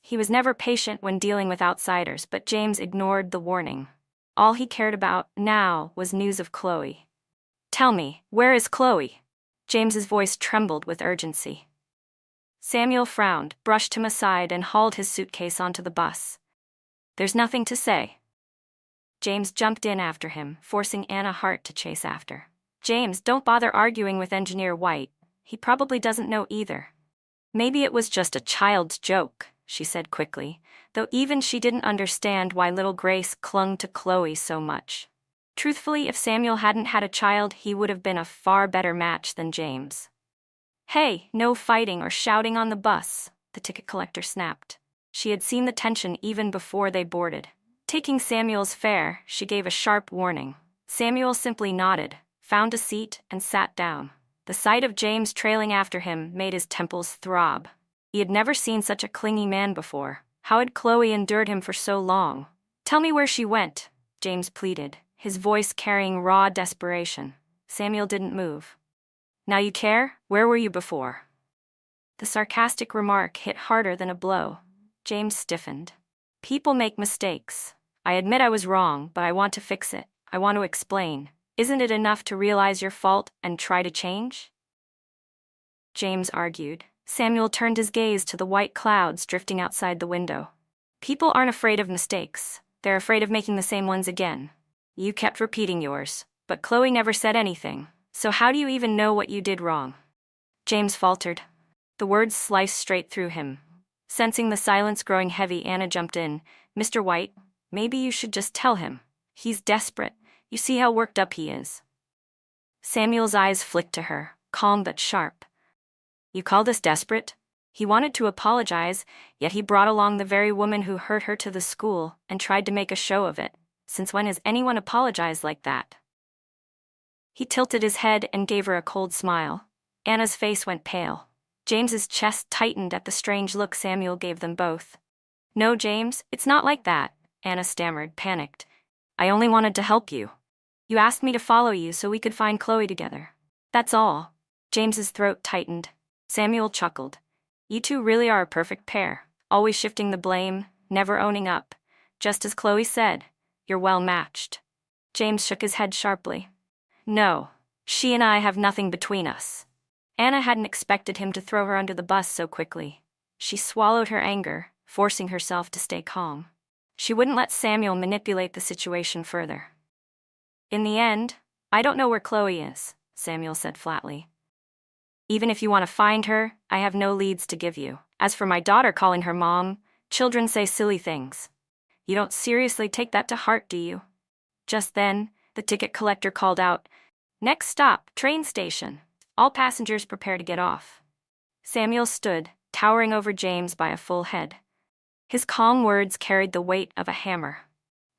He was never patient when dealing with outsiders, but James ignored the warning. All he cared about now was news of Chloe. Tell me, where is Chloe? James's voice trembled with urgency. Samuel frowned, brushed him aside, and hauled his suitcase onto the bus. There's nothing to say. James jumped in after him, forcing Anna Hart to chase after. James, don't bother arguing with Engineer White. He probably doesn't know either. Maybe it was just a child's joke, she said quickly, though even she didn't understand why little Grace clung to Chloe so much. Truthfully, if Samuel hadn't had a child, he would have been a far better match than James. Hey, no fighting or shouting on the bus, the ticket collector snapped. She had seen the tension even before they boarded. Taking Samuel's fare, she gave a sharp warning. Samuel simply nodded, found a seat, and sat down. The sight of James trailing after him made his temples throb. He had never seen such a clingy man before. How had Chloe endured him for so long? Tell me where she went, James pleaded, his voice carrying raw desperation. Samuel didn't move. Now you care? Where were you before? The sarcastic remark hit harder than a blow. James stiffened. People make mistakes. I admit I was wrong, but I want to fix it. I want to explain. Isn't it enough to realize your fault and try to change? James argued. Samuel turned his gaze to the white clouds drifting outside the window. People aren't afraid of mistakes. They're afraid of making the same ones again. You kept repeating yours, but Chloe never said anything. So how do you even know what you did wrong? James faltered. The words sliced straight through him. Sensing the silence growing heavy, Anna jumped in. Mr. White, maybe you should just tell him. He's desperate. You see how worked up he is. Samuel's eyes flicked to her, calm but sharp. You call this desperate? He wanted to apologize, yet he brought along the very woman who hurt her to the school and tried to make a show of it. Since when has anyone apologized like that? He tilted his head and gave her a cold smile. Anna's face went pale. James's chest tightened at the strange look Samuel gave them both. No, James, it's not like that, Anna stammered, panicked. I only wanted to help you. You asked me to follow you so we could find Chloe together. That's all. James's throat tightened. Samuel chuckled. You two really are a perfect pair, always shifting the blame, never owning up. Just as Chloe said, you're well matched. James shook his head sharply. No, she and I have nothing between us. Anna hadn't expected him to throw her under the bus so quickly. She swallowed her anger, forcing herself to stay calm. She wouldn't let Samuel manipulate the situation further. In the end, I don't know where Chloe is, Samuel said flatly. Even if you want to find her, I have no leads to give you. As for my daughter calling her mom, children say silly things. You don't seriously take that to heart, do you? Just then, the ticket collector called out, Next stop, train station. All passengers prepare to get off. Samuel stood, towering over James by a full head. His calm words carried the weight of a hammer.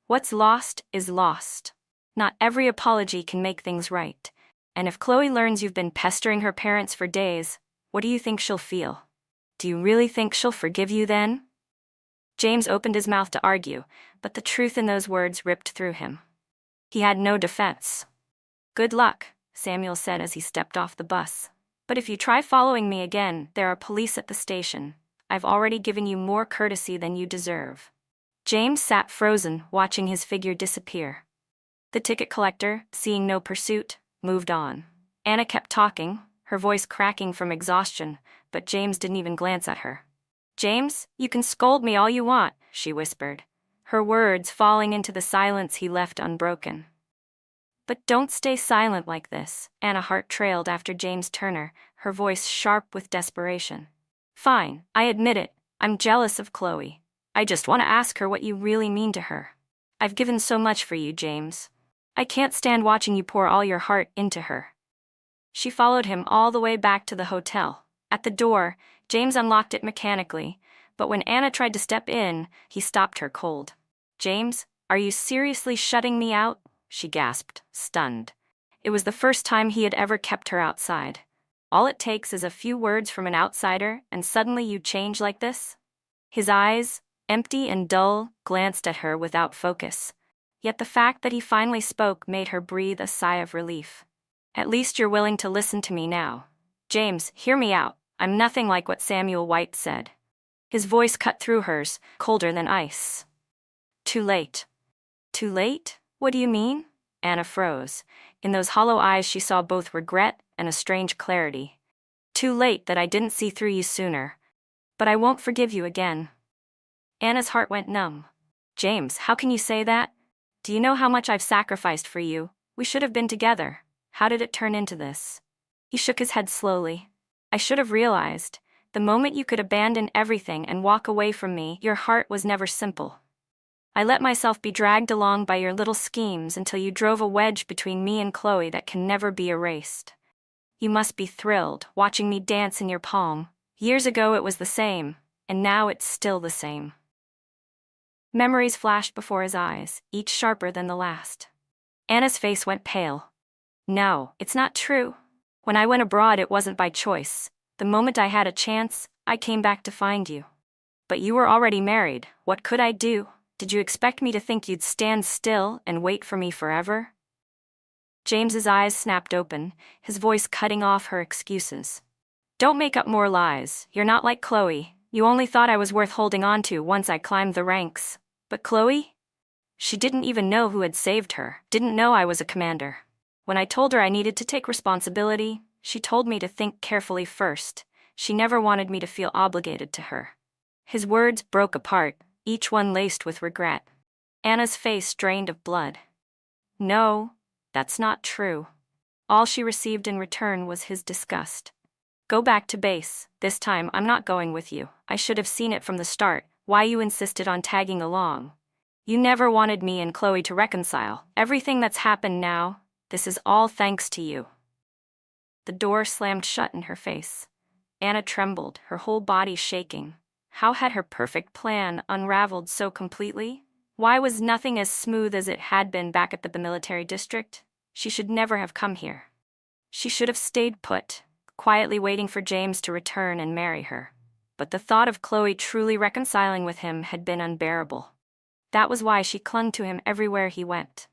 What's lost is lost. Not every apology can make things right. And if Chloe learns you've been pestering her parents for days, what do you think she'll feel? Do you really think she'll forgive you then? James opened his mouth to argue, but the truth in those words ripped through him. He had no defense. Good luck, Samuel said as he stepped off the bus. But if you try following me again, there are police at the station. I've already given you more courtesy than you deserve. James sat frozen, watching his figure disappear. The ticket collector, seeing no pursuit, moved on. Anna kept talking, her voice cracking from exhaustion, but James didn't even glance at her. James, you can scold me all you want, she whispered, her words falling into the silence he left unbroken. But don't stay silent like this, Anna Hart trailed after James Turner, her voice sharp with desperation. Fine, I admit it, I'm jealous of Chloe. I just want to ask her what you really mean to her. I've given so much for you, James. I can't stand watching you pour all your heart into her. She followed him all the way back to the hotel. At the door, James unlocked it mechanically, but when Anna tried to step in, he stopped her cold. James, are you seriously shutting me out? She gasped, stunned. It was the first time he had ever kept her outside. All it takes is a few words from an outsider, and suddenly you change like this? His eyes, empty and dull, glanced at her without focus. Yet the fact that he finally spoke made her breathe a sigh of relief. At least you're willing to listen to me now. James, hear me out. I'm nothing like what Samuel White said. His voice cut through hers, colder than ice. Too late. Too late? What do you mean? Anna froze. In those hollow eyes she saw both regret and a strange clarity. Too late that I didn't see through you sooner. But I won't forgive you again. Anna's heart went numb. James, how can you say that? Do you know how much I've sacrificed for you? We should have been together. How did it turn into this? He shook his head slowly. I should have realized. The moment you could abandon everything and walk away from me, your heart was never simple. I let myself be dragged along by your little schemes until you drove a wedge between me and Chloe that can never be erased. You must be thrilled, watching me dance in your palm. Years ago it was the same, and now it's still the same. Memories flashed before his eyes, each sharper than the last. Anna's face went pale. No, it's not true. When I went abroad it wasn't by choice. The moment I had a chance, I came back to find you. But you were already married. What could I do? Did you expect me to think you'd stand still and wait for me forever? James's eyes snapped open, his voice cutting off her excuses. Don't make up more lies. You're not like Chloe. You only thought I was worth holding on to once I climbed the ranks. But Chloe? She didn't even know who had saved her, didn't know I was a commander. When I told her I needed to take responsibility, she told me to think carefully first. She never wanted me to feel obligated to her. His words broke apart, each one laced with regret. Anna's face drained of blood. No, that's not true. All she received in return was his disgust. Go back to base. This time I'm not going with you. I should have seen it from the start, why you insisted on tagging along. You never wanted me and Chloe to reconcile. Everything that's happened now, this is all thanks to you. The door slammed shut in her face. Anna trembled, her whole body shaking. How had her perfect plan unraveled so completely? Why was nothing as smooth as it had been back at the military district? She should never have come here. She should have stayed put, quietly waiting for James to return and marry her. But the thought of Chloe truly reconciling with him had been unbearable. That was why she clung to him everywhere he went.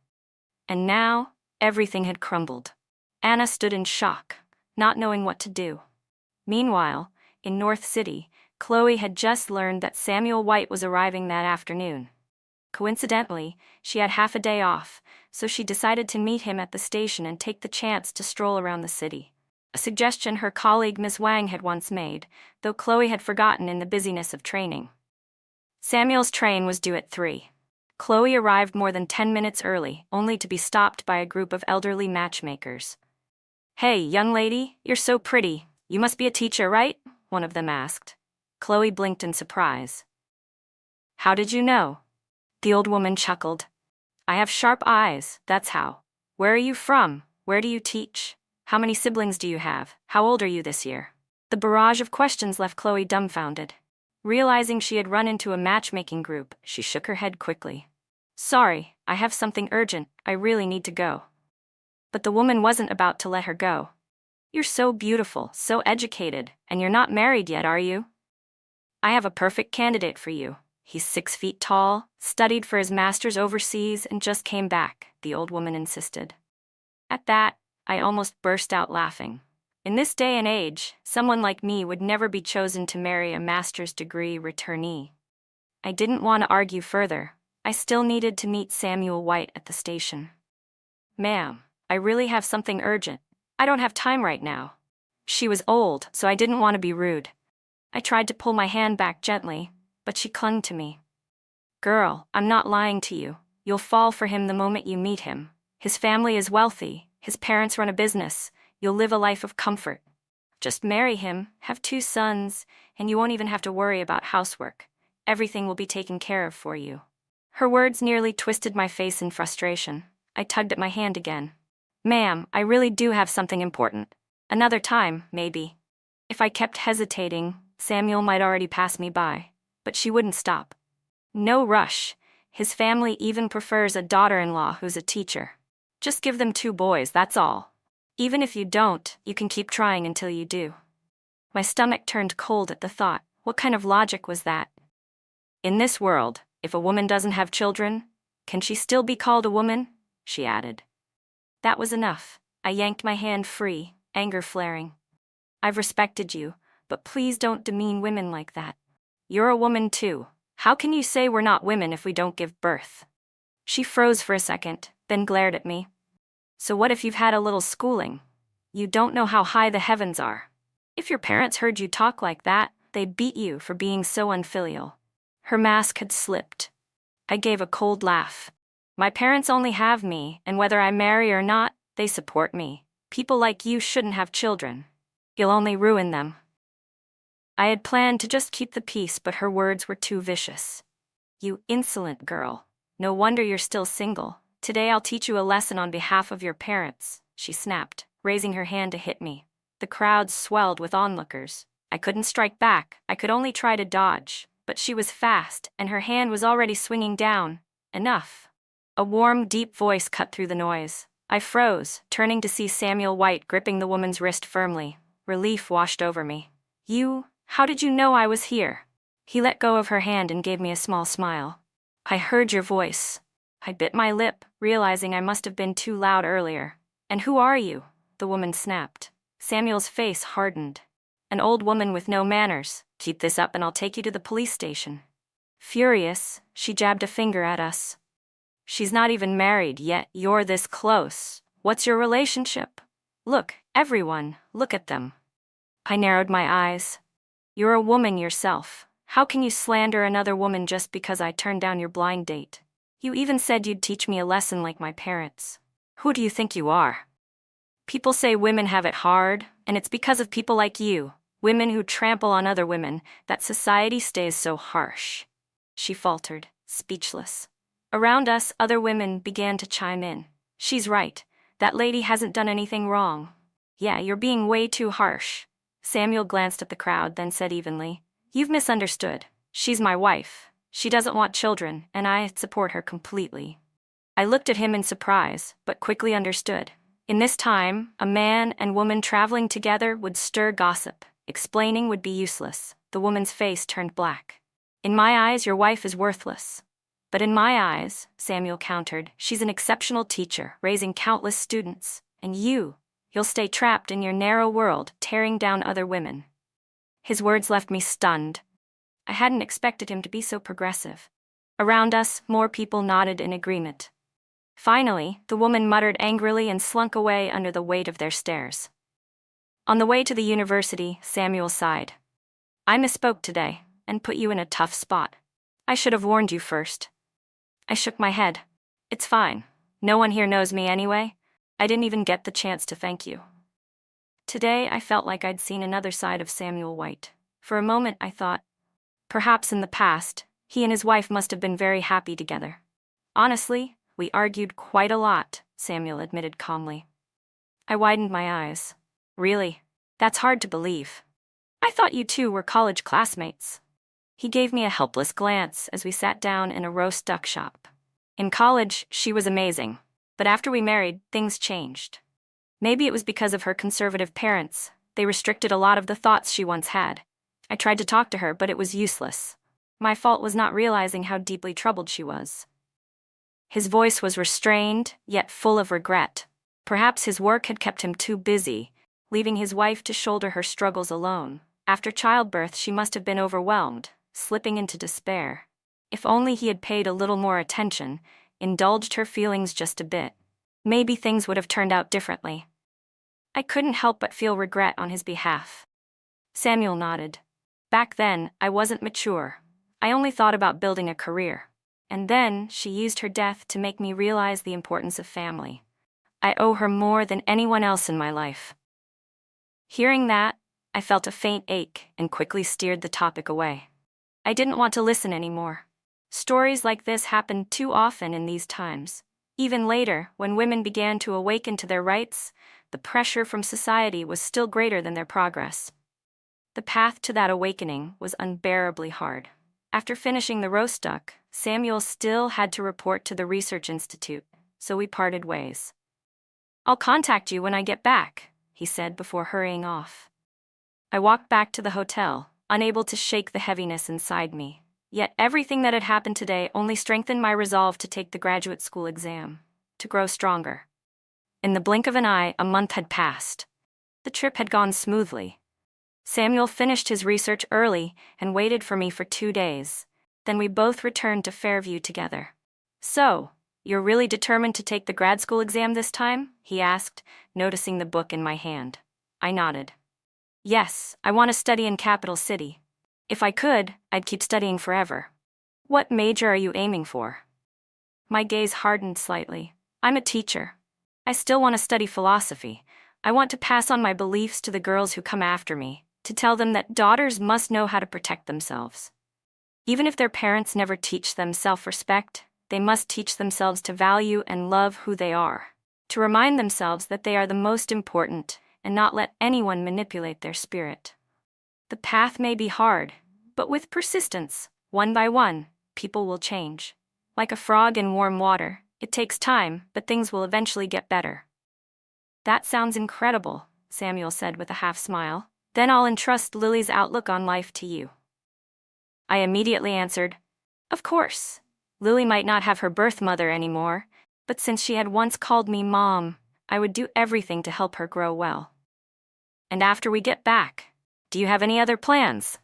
And now, everything had crumbled. Anna stood in shock, not knowing what to do. Meanwhile, in North City, Chloe had just learned that Samuel White was arriving that afternoon. Coincidentally, she had half a day off, so she decided to meet him at the station and take the chance to stroll around the city. A suggestion her colleague Miss Wang had once made, though Chloe had forgotten in the busyness of training. Samuel's train was due at 3. Chloe arrived more than 10 minutes early, only to be stopped by a group of elderly matchmakers. Hey, young lady, you're so pretty. You must be a teacher, right? One of them asked. Chloe blinked in surprise. How did you know? The old woman chuckled. I have sharp eyes, that's how. Where are you from? Where do you teach? How many siblings do you have? How old are you this year? The barrage of questions left Chloe dumbfounded. Realizing she had run into a matchmaking group, she shook her head quickly. Sorry, I have something urgent, I really need to go. But the woman wasn't about to let her go. You're so beautiful, so educated, and you're not married yet, are you? I have a perfect candidate for you. He's 6 feet tall, studied for his master's overseas, and just came back, the old woman insisted. At that, I almost burst out laughing. In this day and age, someone like me would never be chosen to marry a master's degree returnee. I didn't want to argue further. I still needed to meet Samuel White at the station. Ma'am, I really have something urgent. I don't have time right now. She was old, so I didn't want to be rude. I tried to pull my hand back gently, but she clung to me. Girl, I'm not lying to you. You'll fall for him the moment you meet him. His family is wealthy, his parents run a business, you'll live a life of comfort. Just marry him, have 2 sons, and you won't even have to worry about housework. Everything will be taken care of for you. Her words nearly twisted my face in frustration. I tugged at my hand again. Ma'am, I really do have something important. Another time, maybe. If I kept hesitating, Samuel might already pass me by. But she wouldn't stop. No rush. His family even prefers a daughter-in-law who's a teacher. Just give them 2 boys, that's all. Even if you don't, you can keep trying until you do. My stomach turned cold at the thought. What kind of logic was that? In this world, if a woman doesn't have children, can she still be called a woman? She added. That was enough. I yanked my hand free, anger flaring. I've respected you, but please don't demean women like that. You're a woman too. How can you say we're not women if we don't give birth? She froze for a second, then glared at me. So what if you've had a little schooling? You don't know how high the heavens are. If your parents heard you talk like that, they'd beat you for being so unfilial. Her mask had slipped. I gave a cold laugh. My parents only have me, and whether I marry or not, they support me. People like you shouldn't have children. You'll only ruin them. I had planned to just keep the peace, but her words were too vicious. You insolent girl. No wonder you're still single. Today I'll teach you a lesson on behalf of your parents, she snapped, raising her hand to hit me. The crowd swelled with onlookers. I couldn't strike back, I could only try to dodge, but she was fast, and her hand was already swinging down. Enough. A warm, deep voice cut through the noise. I froze, turning to see Samuel White gripping the woman's wrist firmly. Relief washed over me. How did you know I was here? He let go of her hand and gave me a small smile. I heard your voice. I bit my lip, realizing I must have been too loud earlier. And who are you? The woman snapped. Samuel's face hardened. An old woman with no manners. Keep this up and I'll take you to the police station. Furious, she jabbed a finger at us. She's not even married yet, you're this close. What's your relationship? Look, everyone, look at them. I narrowed my eyes. You're a woman yourself. How can you slander another woman just because I turned down your blind date? You even said you'd teach me a lesson like my parents. Who do you think you are? People say women have it hard, and it's because of people like you, women who trample on other women, that society stays so harsh. She faltered, speechless. Around us, other women began to chime in. She's right. That lady hasn't done anything wrong. Yeah, you're being way too harsh. Samuel glanced at the crowd, then said evenly, You've misunderstood. She's my wife. She doesn't want children, and I support her completely. I looked at him in surprise, but quickly understood. In this time, a man and woman traveling together would stir gossip. Explaining would be useless. The woman's face turned black. In my eyes, your wife is worthless. But in my eyes, Samuel countered, she's an exceptional teacher, raising countless students. And you'll stay trapped in your narrow world, tearing down other women. His words left me stunned. I hadn't expected him to be so progressive. Around us, more people nodded in agreement. Finally, the woman muttered angrily and slunk away under the weight of their stares. On the way to the university, Samuel sighed. I misspoke today, and put you in a tough spot. I should have warned you first. I shook my head. It's fine. No one here knows me anyway. I didn't even get the chance to thank you. Today, I felt like I'd seen another side of Samuel White. For a moment, I thought, perhaps in the past, he and his wife must have been very happy together. Honestly, we argued quite a lot, Samuel admitted calmly. I widened my eyes. Really? That's hard to believe. I thought you two were college classmates. He gave me a helpless glance as we sat down in a roast duck shop. In college, she was amazing, but after we married, things changed. Maybe it was because of her conservative parents. They restricted a lot of the thoughts she once had. I tried to talk to her, but it was useless. My fault was not realizing how deeply troubled she was. His voice was restrained, yet full of regret. Perhaps his work had kept him too busy, leaving his wife to shoulder her struggles alone. After childbirth, she must have been overwhelmed, slipping into despair. If only he had paid a little more attention, indulged her feelings just a bit. Maybe things would have turned out differently. I couldn't help but feel regret on his behalf. Samuel nodded. Back then, I wasn't mature. I only thought about building a career. And then, she used her death to make me realize the importance of family. I owe her more than anyone else in my life. Hearing that, I felt a faint ache and quickly steered the topic away. I didn't want to listen anymore. Stories like this happened too often in these times. Even later, when women began to awaken to their rights, the pressure from society was still greater than their progress. The path to that awakening was unbearably hard. After finishing the roast duck, Samuel still had to report to the research institute, so we parted ways. I'll contact you when I get back, he said before hurrying off. I walked back to the hotel, unable to shake the heaviness inside me. Yet everything that had happened today only strengthened my resolve to take the graduate school exam, to grow stronger. In the blink of an eye, a month had passed. The trip had gone smoothly. Samuel finished his research early and waited for me for 2 days. Then we both returned to Fairview together. So, you're really determined to take the grad school exam this time? He asked, noticing the book in my hand. I nodded. Yes, I want to study in Capital City. If I could, I'd keep studying forever. What major are you aiming for? My gaze hardened slightly. I'm a teacher. I still want to study philosophy. I want to pass on my beliefs to the girls who come after me, to tell them that daughters must know how to protect themselves. Even if their parents never teach them self-respect, they must teach themselves to value and love who they are, to remind themselves that they are the most important and not let anyone manipulate their spirit. The path may be hard, but with persistence, one by one, people will change. Like a frog in warm water, it takes time, but things will eventually get better. That sounds incredible, Samuel said with a half smile. Then I'll entrust Lily's outlook on life to you. I immediately answered, Of course. Lily might not have her birth mother anymore, but since she had once called me Mom, I would do everything to help her grow well. And after we get back, do you have any other plans?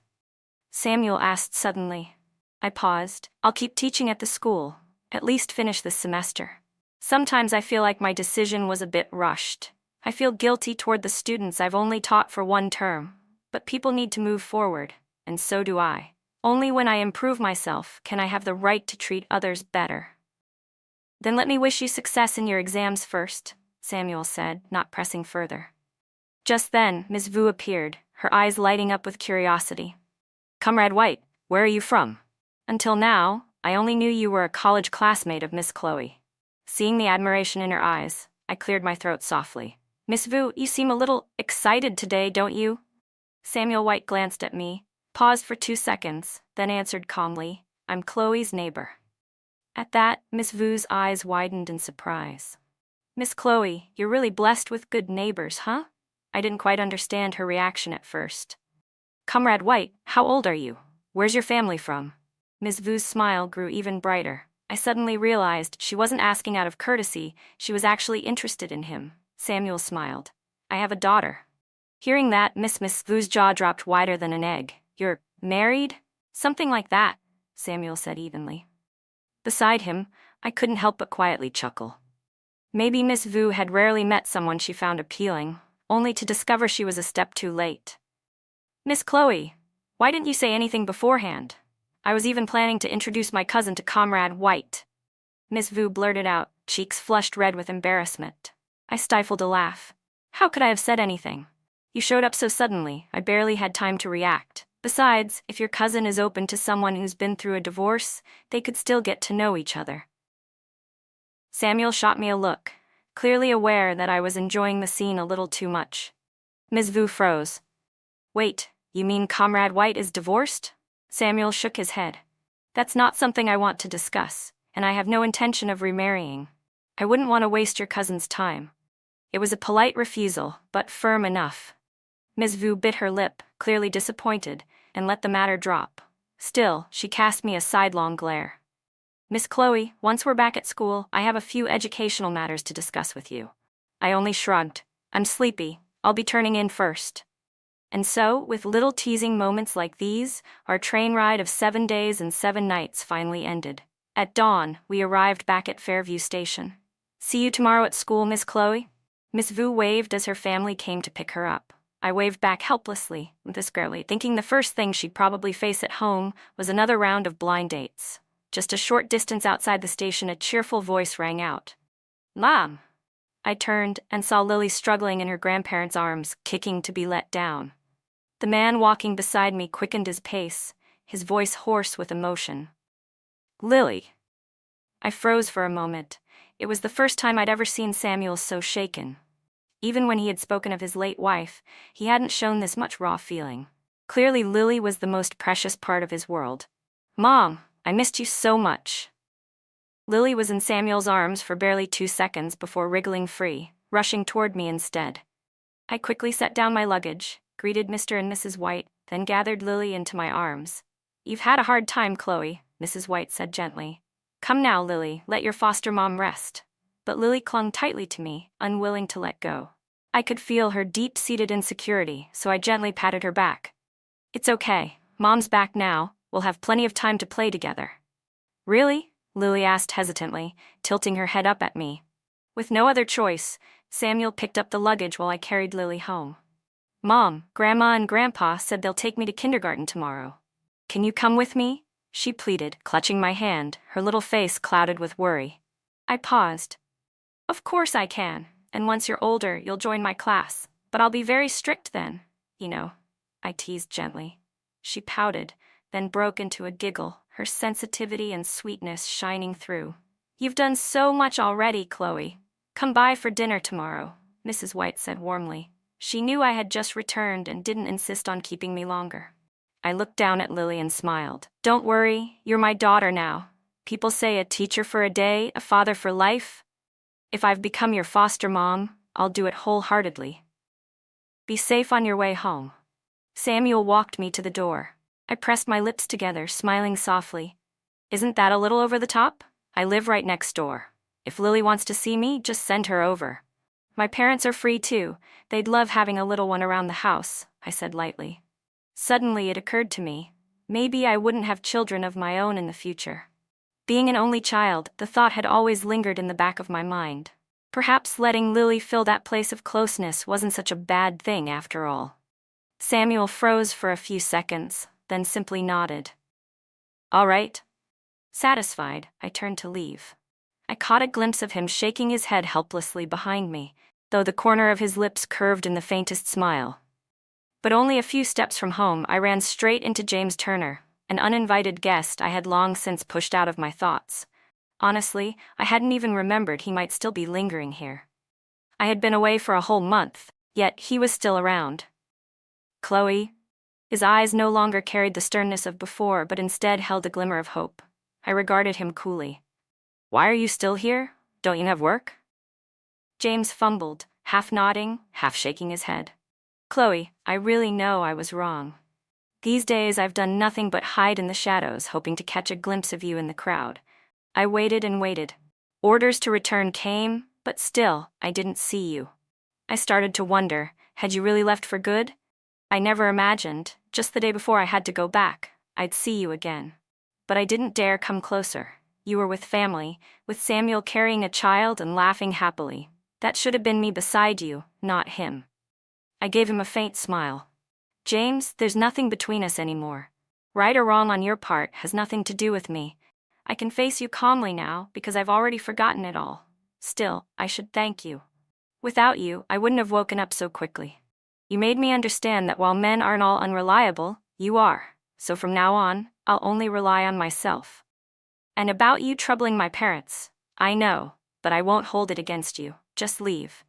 Samuel asked suddenly. I paused. I'll keep teaching at the school, at least finish this semester. Sometimes I feel like my decision was a bit rushed. I feel guilty toward the students I've only taught for one term, but people need to move forward, and so do I. Only when I improve myself can I have the right to treat others better. Then let me wish you success in your exams first, Samuel said, not pressing further. Just then, Miss Vu appeared, her eyes lighting up with curiosity. Comrade White, where are you from? Until now, I only knew you were a college classmate of Miss Chloe. Seeing the admiration in her eyes, I cleared my throat softly. Miss Vu, you seem a little excited today, don't you? Samuel White glanced at me, paused for 2 seconds, then answered calmly, I'm Chloe's neighbor. At that, Miss Vu's eyes widened in surprise. Miss Chloe, you're really blessed with good neighbors, huh? I didn't quite understand her reaction at first. Comrade White, how old are you? Where's your family from? Miss Vu's smile grew even brighter. I suddenly realized she wasn't asking out of courtesy, she was actually interested in him. Samuel smiled. I have a daughter. Hearing that, Miss Vu's jaw dropped wider than an egg. You're married? Something like that, Samuel said evenly. Beside him, I couldn't help but quietly chuckle. Maybe Miss Vu had rarely met someone she found appealing, only to discover she was a step too late. Miss Chloe, why didn't you say anything beforehand? I was even planning to introduce my cousin to Comrade White. Miss Vu blurted out, cheeks flushed red with embarrassment. I stifled a laugh. How could I have said anything? You showed up so suddenly, I barely had time to react. Besides, if your cousin is open to someone who's been through a divorce, they could still get to know each other. Samuel shot me a look, clearly aware that I was enjoying the scene a little too much. Miss Vu froze. Wait, you mean Comrade White is divorced? Samuel shook his head. That's not something I want to discuss, and I have no intention of remarrying. I wouldn't want to waste your cousin's time. It was a polite refusal, but firm enough. Miss Vu bit her lip, clearly disappointed, and let the matter drop. Still, she cast me a sidelong glare. Miss Chloe, once we're back at school, I have a few educational matters to discuss with you. I only shrugged. I'm sleepy. I'll be turning in first. And so, with little teasing moments like these, our train ride of 7 days and 7 nights finally ended. At dawn, we arrived back at Fairview Station. See you tomorrow at school, Miss Chloe? Miss Vu waved as her family came to pick her up. I waved back helplessly, thinking the first thing she'd probably face at home was another round of blind dates. Just a short distance outside the station, a cheerful voice rang out. Mom! I turned and saw Lily struggling in her grandparents' arms, kicking to be let down. The man walking beside me quickened his pace, his voice hoarse with emotion. Lily! I froze for a moment. It was the first time I'd ever seen Samuel so shaken. Even when he had spoken of his late wife, he hadn't shown this much raw feeling. Clearly, Lily was the most precious part of his world. Mom, I missed you so much. Lily was in Samuel's arms for barely 2 seconds before wriggling free, rushing toward me instead. I quickly set down my luggage, greeted Mr. and Mrs. White, then gathered Lily into my arms. You've had a hard time, Chloe, Mrs. White said gently. Come now, Lily, let your foster mom rest. But Lily clung tightly to me, unwilling to let go. I could feel her deep-seated insecurity, so I gently patted her back. It's okay, Mom's back now, we'll have plenty of time to play together. Really? Lily asked hesitantly, tilting her head up at me. With no other choice, Samuel picked up the luggage while I carried Lily home. Mom, Grandma and Grandpa said they'll take me to kindergarten tomorrow. Can you come with me? She pleaded, clutching my hand, her little face clouded with worry. I paused. Of course I can, and once you're older, you'll join my class, but I'll be very strict then, you know, I teased gently. She pouted, then broke into a giggle, her sensitivity and sweetness shining through. You've done so much already, Chloe. Come by for dinner tomorrow, Mrs. White said warmly. She knew I had just returned and didn't insist on keeping me longer. I looked down at Lily and smiled. Don't worry, you're my daughter now. People say a teacher for a day, a father for life. If I've become your foster mom, I'll do it wholeheartedly. Be safe on your way home. Samuel walked me to the door. I pressed my lips together, smiling softly. Isn't that a little over the top? I live right next door. If Lily wants to see me, just send her over. My parents are free too. They'd love having a little one around the house, I said lightly. Suddenly it occurred to me, maybe I wouldn't have children of my own in the future. Being an only child, the thought had always lingered in the back of my mind. Perhaps letting Lily fill that place of closeness wasn't such a bad thing after all. Samuel froze for a few seconds, then simply nodded. All right. Satisfied, I turned to leave. I caught a glimpse of him shaking his head helplessly behind me, though the corner of his lips curved in the faintest smile. But only a few steps from home, I ran straight into James Turner, an uninvited guest I had long since pushed out of my thoughts. Honestly, I hadn't even remembered he might still be lingering here. I had been away for a whole month, yet he was still around. Chloe? His eyes no longer carried the sternness of before, but instead held a glimmer of hope. I regarded him coolly. Why are you still here? Don't you have work? James fumbled, half nodding, half shaking his head. Chloe, I really know I was wrong. These days I've done nothing but hide in the shadows, hoping to catch a glimpse of you in the crowd. I waited and waited. Orders to return came, but still, I didn't see you. I started to wonder, had you really left for good? I never imagined, just the day before I had to go back, I'd see you again. But I didn't dare come closer. You were with family, with Samuel carrying a child and laughing happily. That should have been me beside you, not him. I gave him a faint smile. James, there's nothing between us anymore. Right or wrong on your part has nothing to do with me. I can face you calmly now because I've already forgotten it all. Still, I should thank you. Without you, I wouldn't have woken up so quickly. You made me understand that while men aren't all unreliable, you are. So from now on, I'll only rely on myself. And about you troubling my parents, I know, but I won't hold it against you. Just leave.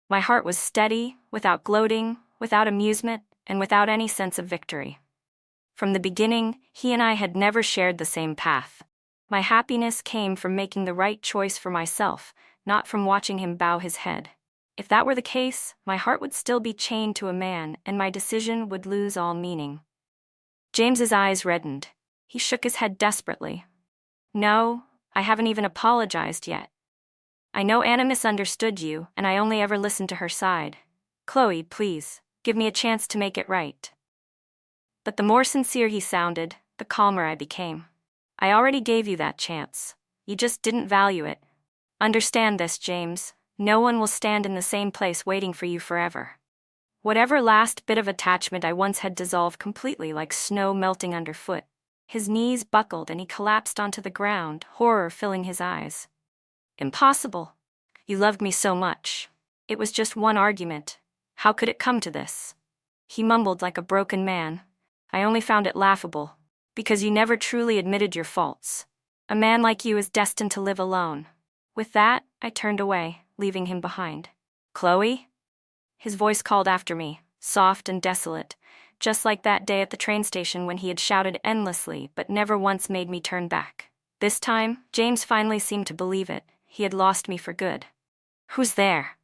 My heart was steady, without gloating, without amusement, and without any sense of victory. From the beginning, he and I had never shared the same path. My happiness came from making the right choice for myself, not from watching him bow his head. If that were the case, my heart would still be chained to a man, and my decision would lose all meaning. James's eyes reddened. He shook his head desperately. No, I haven't even apologized yet. I know Anna misunderstood you, and I only ever listened to her side. Chloe, please, give me a chance to make it right. But the more sincere he sounded, the calmer I became. I already gave you that chance. You just didn't value it. Understand this, James. No one will stand in the same place waiting for you forever. Whatever last bit of attachment I once had dissolved completely like snow melting underfoot. His knees buckled and he collapsed onto the ground, horror filling his eyes. Impossible. You loved me so much. It was just one argument. How could it come to this? He mumbled like a broken man. I only found it laughable. Because you never truly admitted your faults. A man like you is destined to live alone. With that, I turned away, leaving him behind. Chloe? His voice called after me, soft and desolate, just like that day at the train station when he had shouted endlessly but never once made me turn back. This time, James finally seemed to believe it. He had lost me for good. Who's there?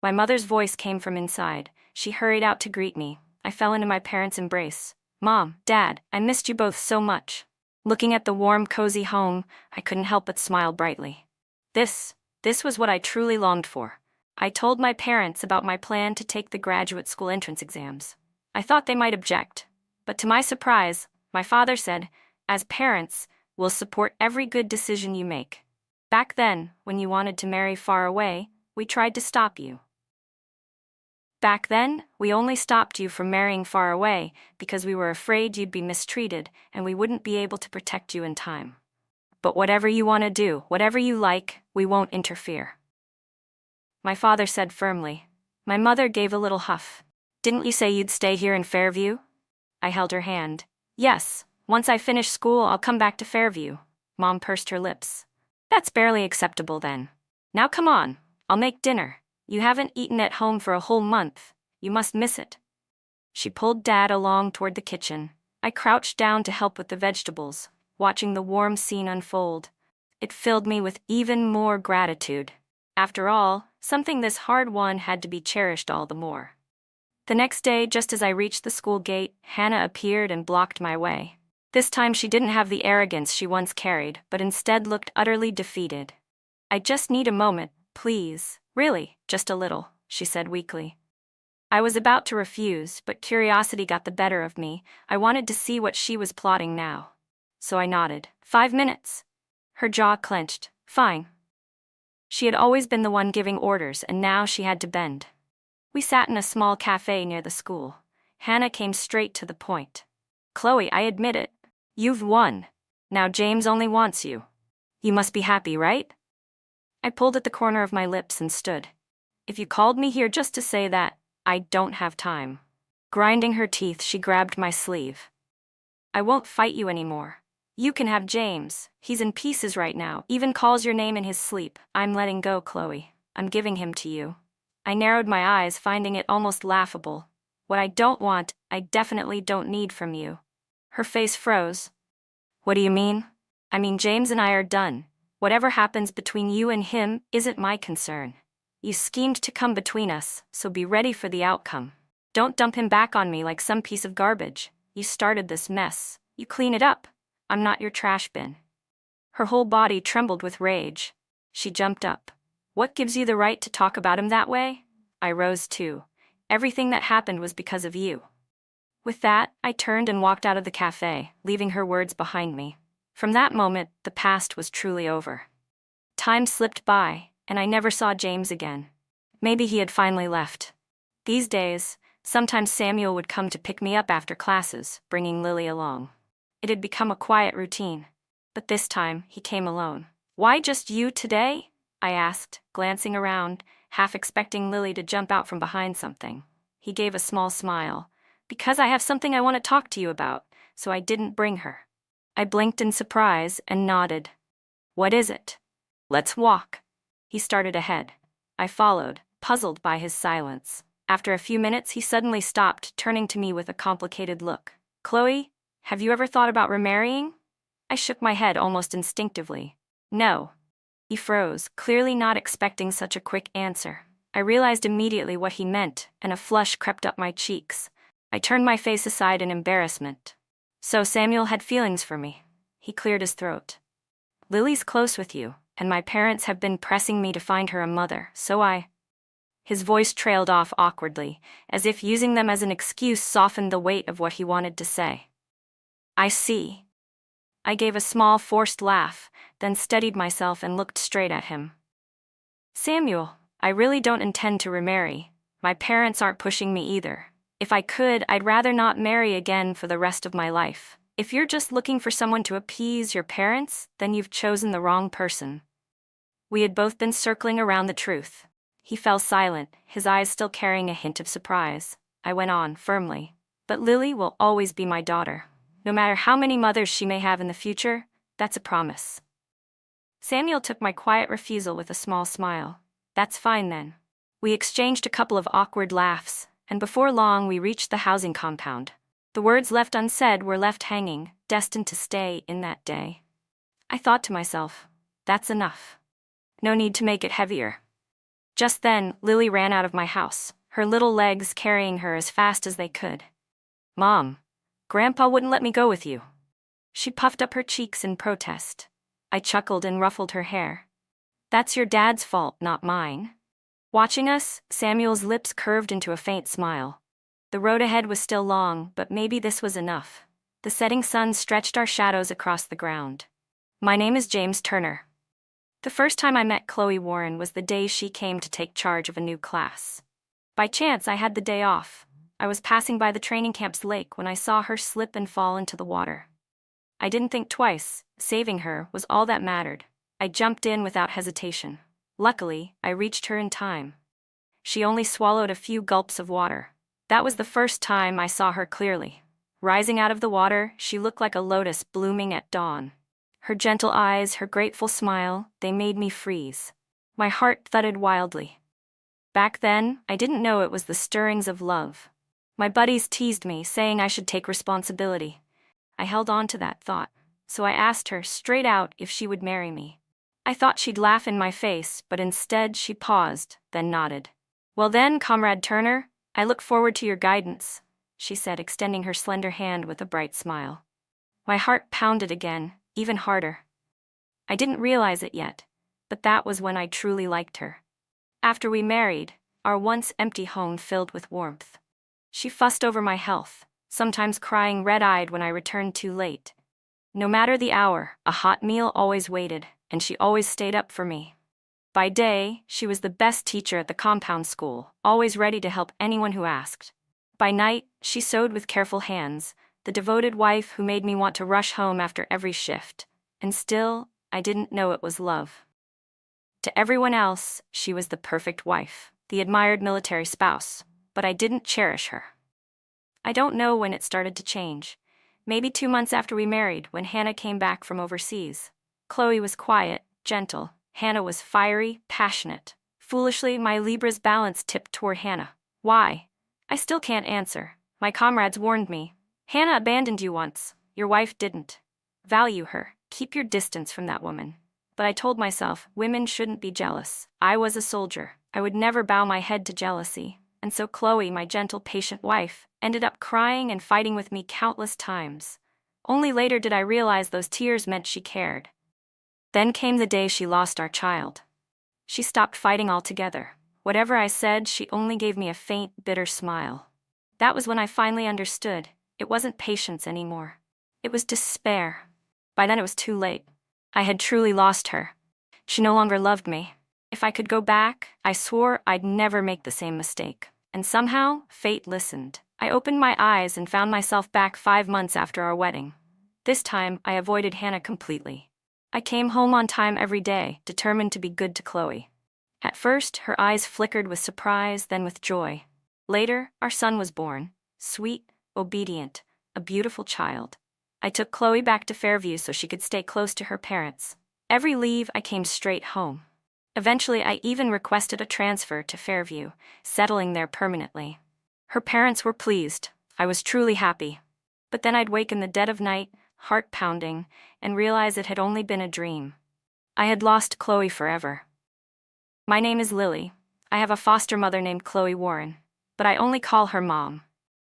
My mother's voice came from inside. She hurried out to greet me. I fell into my parents' embrace. Mom, Dad, I missed you both so much. Looking at the warm, cozy home, I couldn't help but smile brightly. This was what I truly longed for. I told my parents about my plan to take the graduate school entrance exams. I thought they might object, but to my surprise, my father said, as parents, we'll support every good decision you make. Back then, when you wanted to marry far away, we tried to stop you. Back then, we only stopped you from marrying far away because we were afraid you'd be mistreated and we wouldn't be able to protect you in time. But whatever you want to do, whatever you like, we won't interfere. My father said firmly. My mother gave a little huff. Didn't you say you'd stay here in Fairview? I held her hand. Yes, once I finish school I'll come back to Fairview. Mom pursed her lips. That's barely acceptable then. Now come on, I'll make dinner. You haven't eaten at home for a whole month. You must miss it. She pulled Dad along toward the kitchen. I crouched down to help with the vegetables, watching the warm scene unfold. It filled me with even more gratitude. After all, something this hard-won had to be cherished all the more. The next day, just as I reached the school gate, Hannah appeared and blocked my way. This time she didn't have the arrogance she once carried, but instead looked utterly defeated. I just need a moment, please, Really, just a little, she said weakly. I was about to refuse, but curiosity got the better of me. I wanted to see what she was plotting now. So I nodded. 5 minutes. Her jaw clenched. Fine. She had always been the one giving orders, and now she had to bend. We sat in a small cafe near the school. Hannah came straight to the point. Chloe, I admit it. You've won. Now James only wants you. You must be happy, right? I pulled at the corner of my lips and stood. If you called me here just to say that, I don't have time. Grinding her teeth, she grabbed my sleeve. I won't fight you anymore. You can have James. He's in pieces right now, even calls your name in his sleep. I'm letting go, Chloe. I'm giving him to you. I narrowed my eyes, finding it almost laughable. What I don't want, I definitely don't need from you. Her face froze. What do you mean? I mean, James and I are done. Whatever happens between you and him isn't my concern. You schemed to come between us, so be ready for the outcome. Don't dump him back on me like some piece of garbage. You started this mess. You clean it up. I'm not your trash bin. Her whole body trembled with rage. She jumped up. What gives you the right to talk about him that way? I rose too. Everything that happened was because of you. With that, I turned and walked out of the cafe, leaving her words behind me. From that moment, the past was truly over. Time slipped by, and I never saw James again. Maybe he had finally left. These days, sometimes Samuel would come to pick me up after classes, bringing Lily along. It had become a quiet routine. But this time, he came alone. Why just you today? I asked, glancing around, half expecting Lily to jump out from behind something. He gave a small smile. Because I have something I want to talk to you about, so I didn't bring her. I blinked in surprise and nodded. What is it? Let's walk. He started ahead. I followed, puzzled by his silence. After a few minutes, he suddenly stopped, turning to me with a complicated look. Chloe, have you ever thought about remarrying? I shook my head almost instinctively. No. He froze, clearly not expecting such a quick answer. I realized immediately what he meant, and a flush crept up my cheeks. I turned my face aside in embarrassment. So Samuel had feelings for me. He cleared his throat. Lily's close with you, and my parents have been pressing me to find her a mother, so I... His voice trailed off awkwardly, as if using them as an excuse softened the weight of what he wanted to say. I see. I gave a small, forced laugh, then steadied myself and looked straight at him. Samuel, I really don't intend to remarry. My parents aren't pushing me either. If I could, I'd rather not marry again for the rest of my life. If you're just looking for someone to appease your parents, then you've chosen the wrong person. We had both been circling around the truth. He fell silent, his eyes still carrying a hint of surprise. I went on, firmly. But Lily will always be my daughter. No matter how many mothers she may have in the future, that's a promise. Samuel took my quiet refusal with a small smile. That's fine then. We exchanged a couple of awkward laughs, and before long we reached the housing compound. The words left unsaid were left hanging, destined to stay in that day. I thought to myself, that's enough. No need to make it heavier. Just then, Lily ran out of my house, her little legs carrying her as fast as they could. Mom, Grandpa wouldn't let me go with you. She puffed up her cheeks in protest. I chuckled and ruffled her hair. That's your dad's fault, not mine. Watching us, Samuel's lips curved into a faint smile. The road ahead was still long, but maybe this was enough. The setting sun stretched our shadows across the ground. My name is James Turner. The first time I met Chloe Warren was the day she came to take charge of a new class. By chance, I had the day off. I was passing by the training camp's lake when I saw her slip and fall into the water. I didn't think twice. Saving her was all that mattered. I jumped in without hesitation. Luckily, I reached her in time. She only swallowed a few gulps of water. That was the first time I saw her clearly. Rising out of the water, she looked like a lotus blooming at dawn. Her gentle eyes, her grateful smile, they made me freeze. My heart thudded wildly. Back then, I didn't know it was the stirrings of love. My buddies teased me, saying I should take responsibility. I held on to that thought, so I asked her straight out if she would marry me. I thought she'd laugh in my face, but instead she paused, then nodded. Well then, Comrade Turner, I look forward to your guidance, she said, extending her slender hand with a bright smile. My heart pounded again, even harder. I didn't realize it yet, but that was when I truly liked her. After we married, our once empty home filled with warmth. She fussed over my health, sometimes crying red-eyed when I returned too late. No matter the hour, a hot meal always waited, and she always stayed up for me. By day, she was the best teacher at the compound school, always ready to help anyone who asked. By night, she sewed with careful hands, the devoted wife who made me want to rush home after every shift. And still, I didn't know it was love. To everyone else, she was the perfect wife, the admired military spouse, but I didn't cherish her. I don't know when it started to change. Maybe 2 months after we married, when Hannah came back from overseas. Chloe was quiet, gentle. Hannah was fiery, passionate. Foolishly, my Libra's balance tipped toward Hannah. Why? I still can't answer. My comrades warned me. Hannah abandoned you once. Your wife didn't. Value her. Keep your distance from that woman. But I told myself, women shouldn't be jealous. I was a soldier. I would never bow my head to jealousy. And so Chloe, my gentle, patient wife, ended up crying and fighting with me countless times. Only later did I realize those tears meant she cared. Then came the day she lost our child. She stopped fighting altogether. Whatever I said, she only gave me a faint, bitter smile. That was when I finally understood. It wasn't patience anymore. It was despair. By then it was too late. I had truly lost her. She no longer loved me. If I could go back, I swore I'd never make the same mistake. And somehow, fate listened. I opened my eyes and found myself back 5 months after our wedding. This time, I avoided Hannah completely. I came home on time every day, determined to be good to Chloe. At first, her eyes flickered with surprise, then with joy. Later, our son was born. Sweet, obedient, a beautiful child. I took Chloe back to Fairview so she could stay close to her parents. Every leave, I came straight home. Eventually, I even requested a transfer to Fairview, settling there permanently. Her parents were pleased. I was truly happy. But then I'd wake in the dead of night, heart pounding, and realize it had only been a dream. I had lost Chloe forever. My name is Lily. I have a foster mother named Chloe Warren, but I only call her Mom.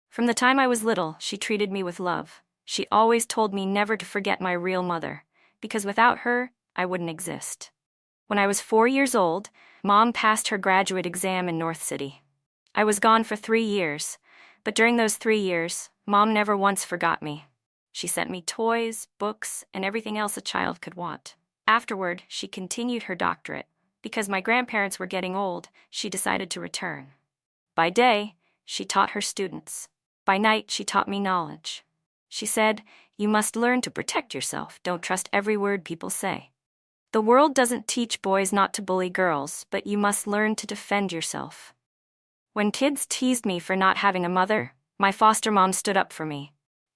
From the time I was little, she treated me with love. She always told me never to forget my real mother, because without her, I wouldn't exist. When I was 4 years old, Mom passed her graduate exam in North City. I was gone for 3 years, but during those 3 years, Mom never once forgot me. She sent me toys, books, and everything else a child could want. Afterward, she continued her doctorate. Because my grandparents were getting old, she decided to return. By day, she taught her students. By night, she taught me knowledge. She said, "You must learn to protect yourself. Don't trust every word people say. The world doesn't teach boys not to bully girls, but you must learn to defend yourself." When kids teased me for not having a mother, my foster mom stood up for me.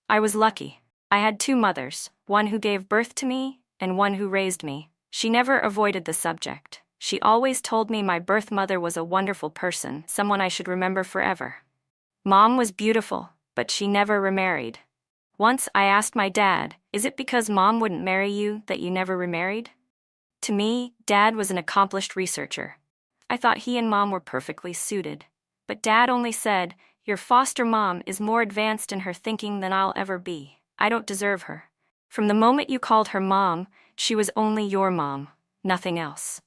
I was lucky. I had 2 mothers, one who gave birth to me and one who raised me. She never avoided the subject. She always told me my birth mother was a wonderful person, someone I should remember forever. Mom was beautiful, but she never remarried. Once I asked my dad, "Is it because Mom wouldn't marry you that you never remarried?" To me, Dad was an accomplished researcher. I thought he and Mom were perfectly suited. But Dad only said, "Your foster mom is more advanced in her thinking than I'll ever be. I don't deserve her. From the moment you called her Mom, she was only your mom, nothing else."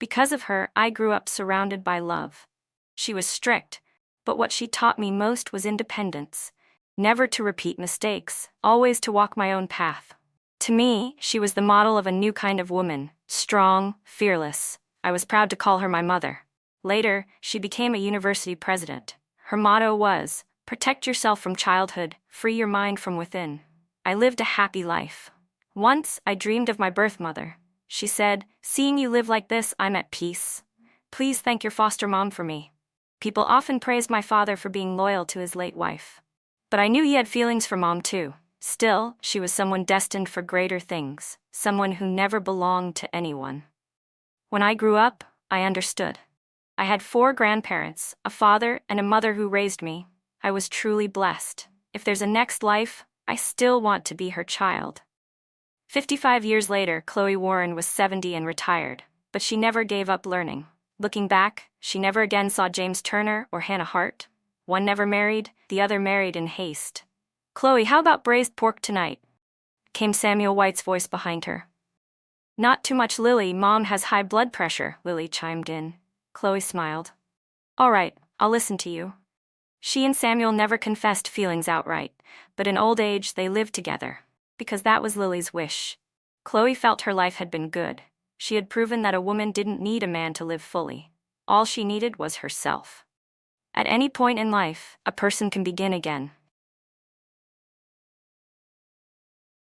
Because of her, I grew up surrounded by love. She was strict, but what she taught me most was independence. Never to repeat mistakes, always to walk my own path. To me, she was the model of a new kind of woman, strong, fearless. I was proud to call her my mother. Later, she became a university president. Her motto was, "Protect yourself from childhood, free your mind from within." I lived a happy life. Once, I dreamed of my birth mother. She said, "Seeing you live like this, I'm at peace. Please thank your foster mom for me." People often praised my father for being loyal to his late wife. But I knew he had feelings for Mom too. Still, she was someone destined for greater things, someone who never belonged to anyone. When I grew up, I understood. I had 4 grandparents, a father and a mother who raised me. I was truly blessed. If there's a next life, I still want to be her child. 55 years later, Chloe Warren was 70 and retired, but she never gave up learning. Looking back, she never again saw James Turner or Hannah Hart. One never married, the other married in haste. "Chloe, how about braised pork tonight?" came Samuel White's voice behind her. "Not too much, Lily. Mom has high blood pressure," Lily chimed in. Chloe smiled. All right, I'll listen to you. She and Samuel never confessed feelings outright, but in old age they lived together, because that was Lily's wish. Chloe felt her life had been good. She had proven that a woman didn't need a man to live fully. All she needed was herself. At any point in life, a person can begin again,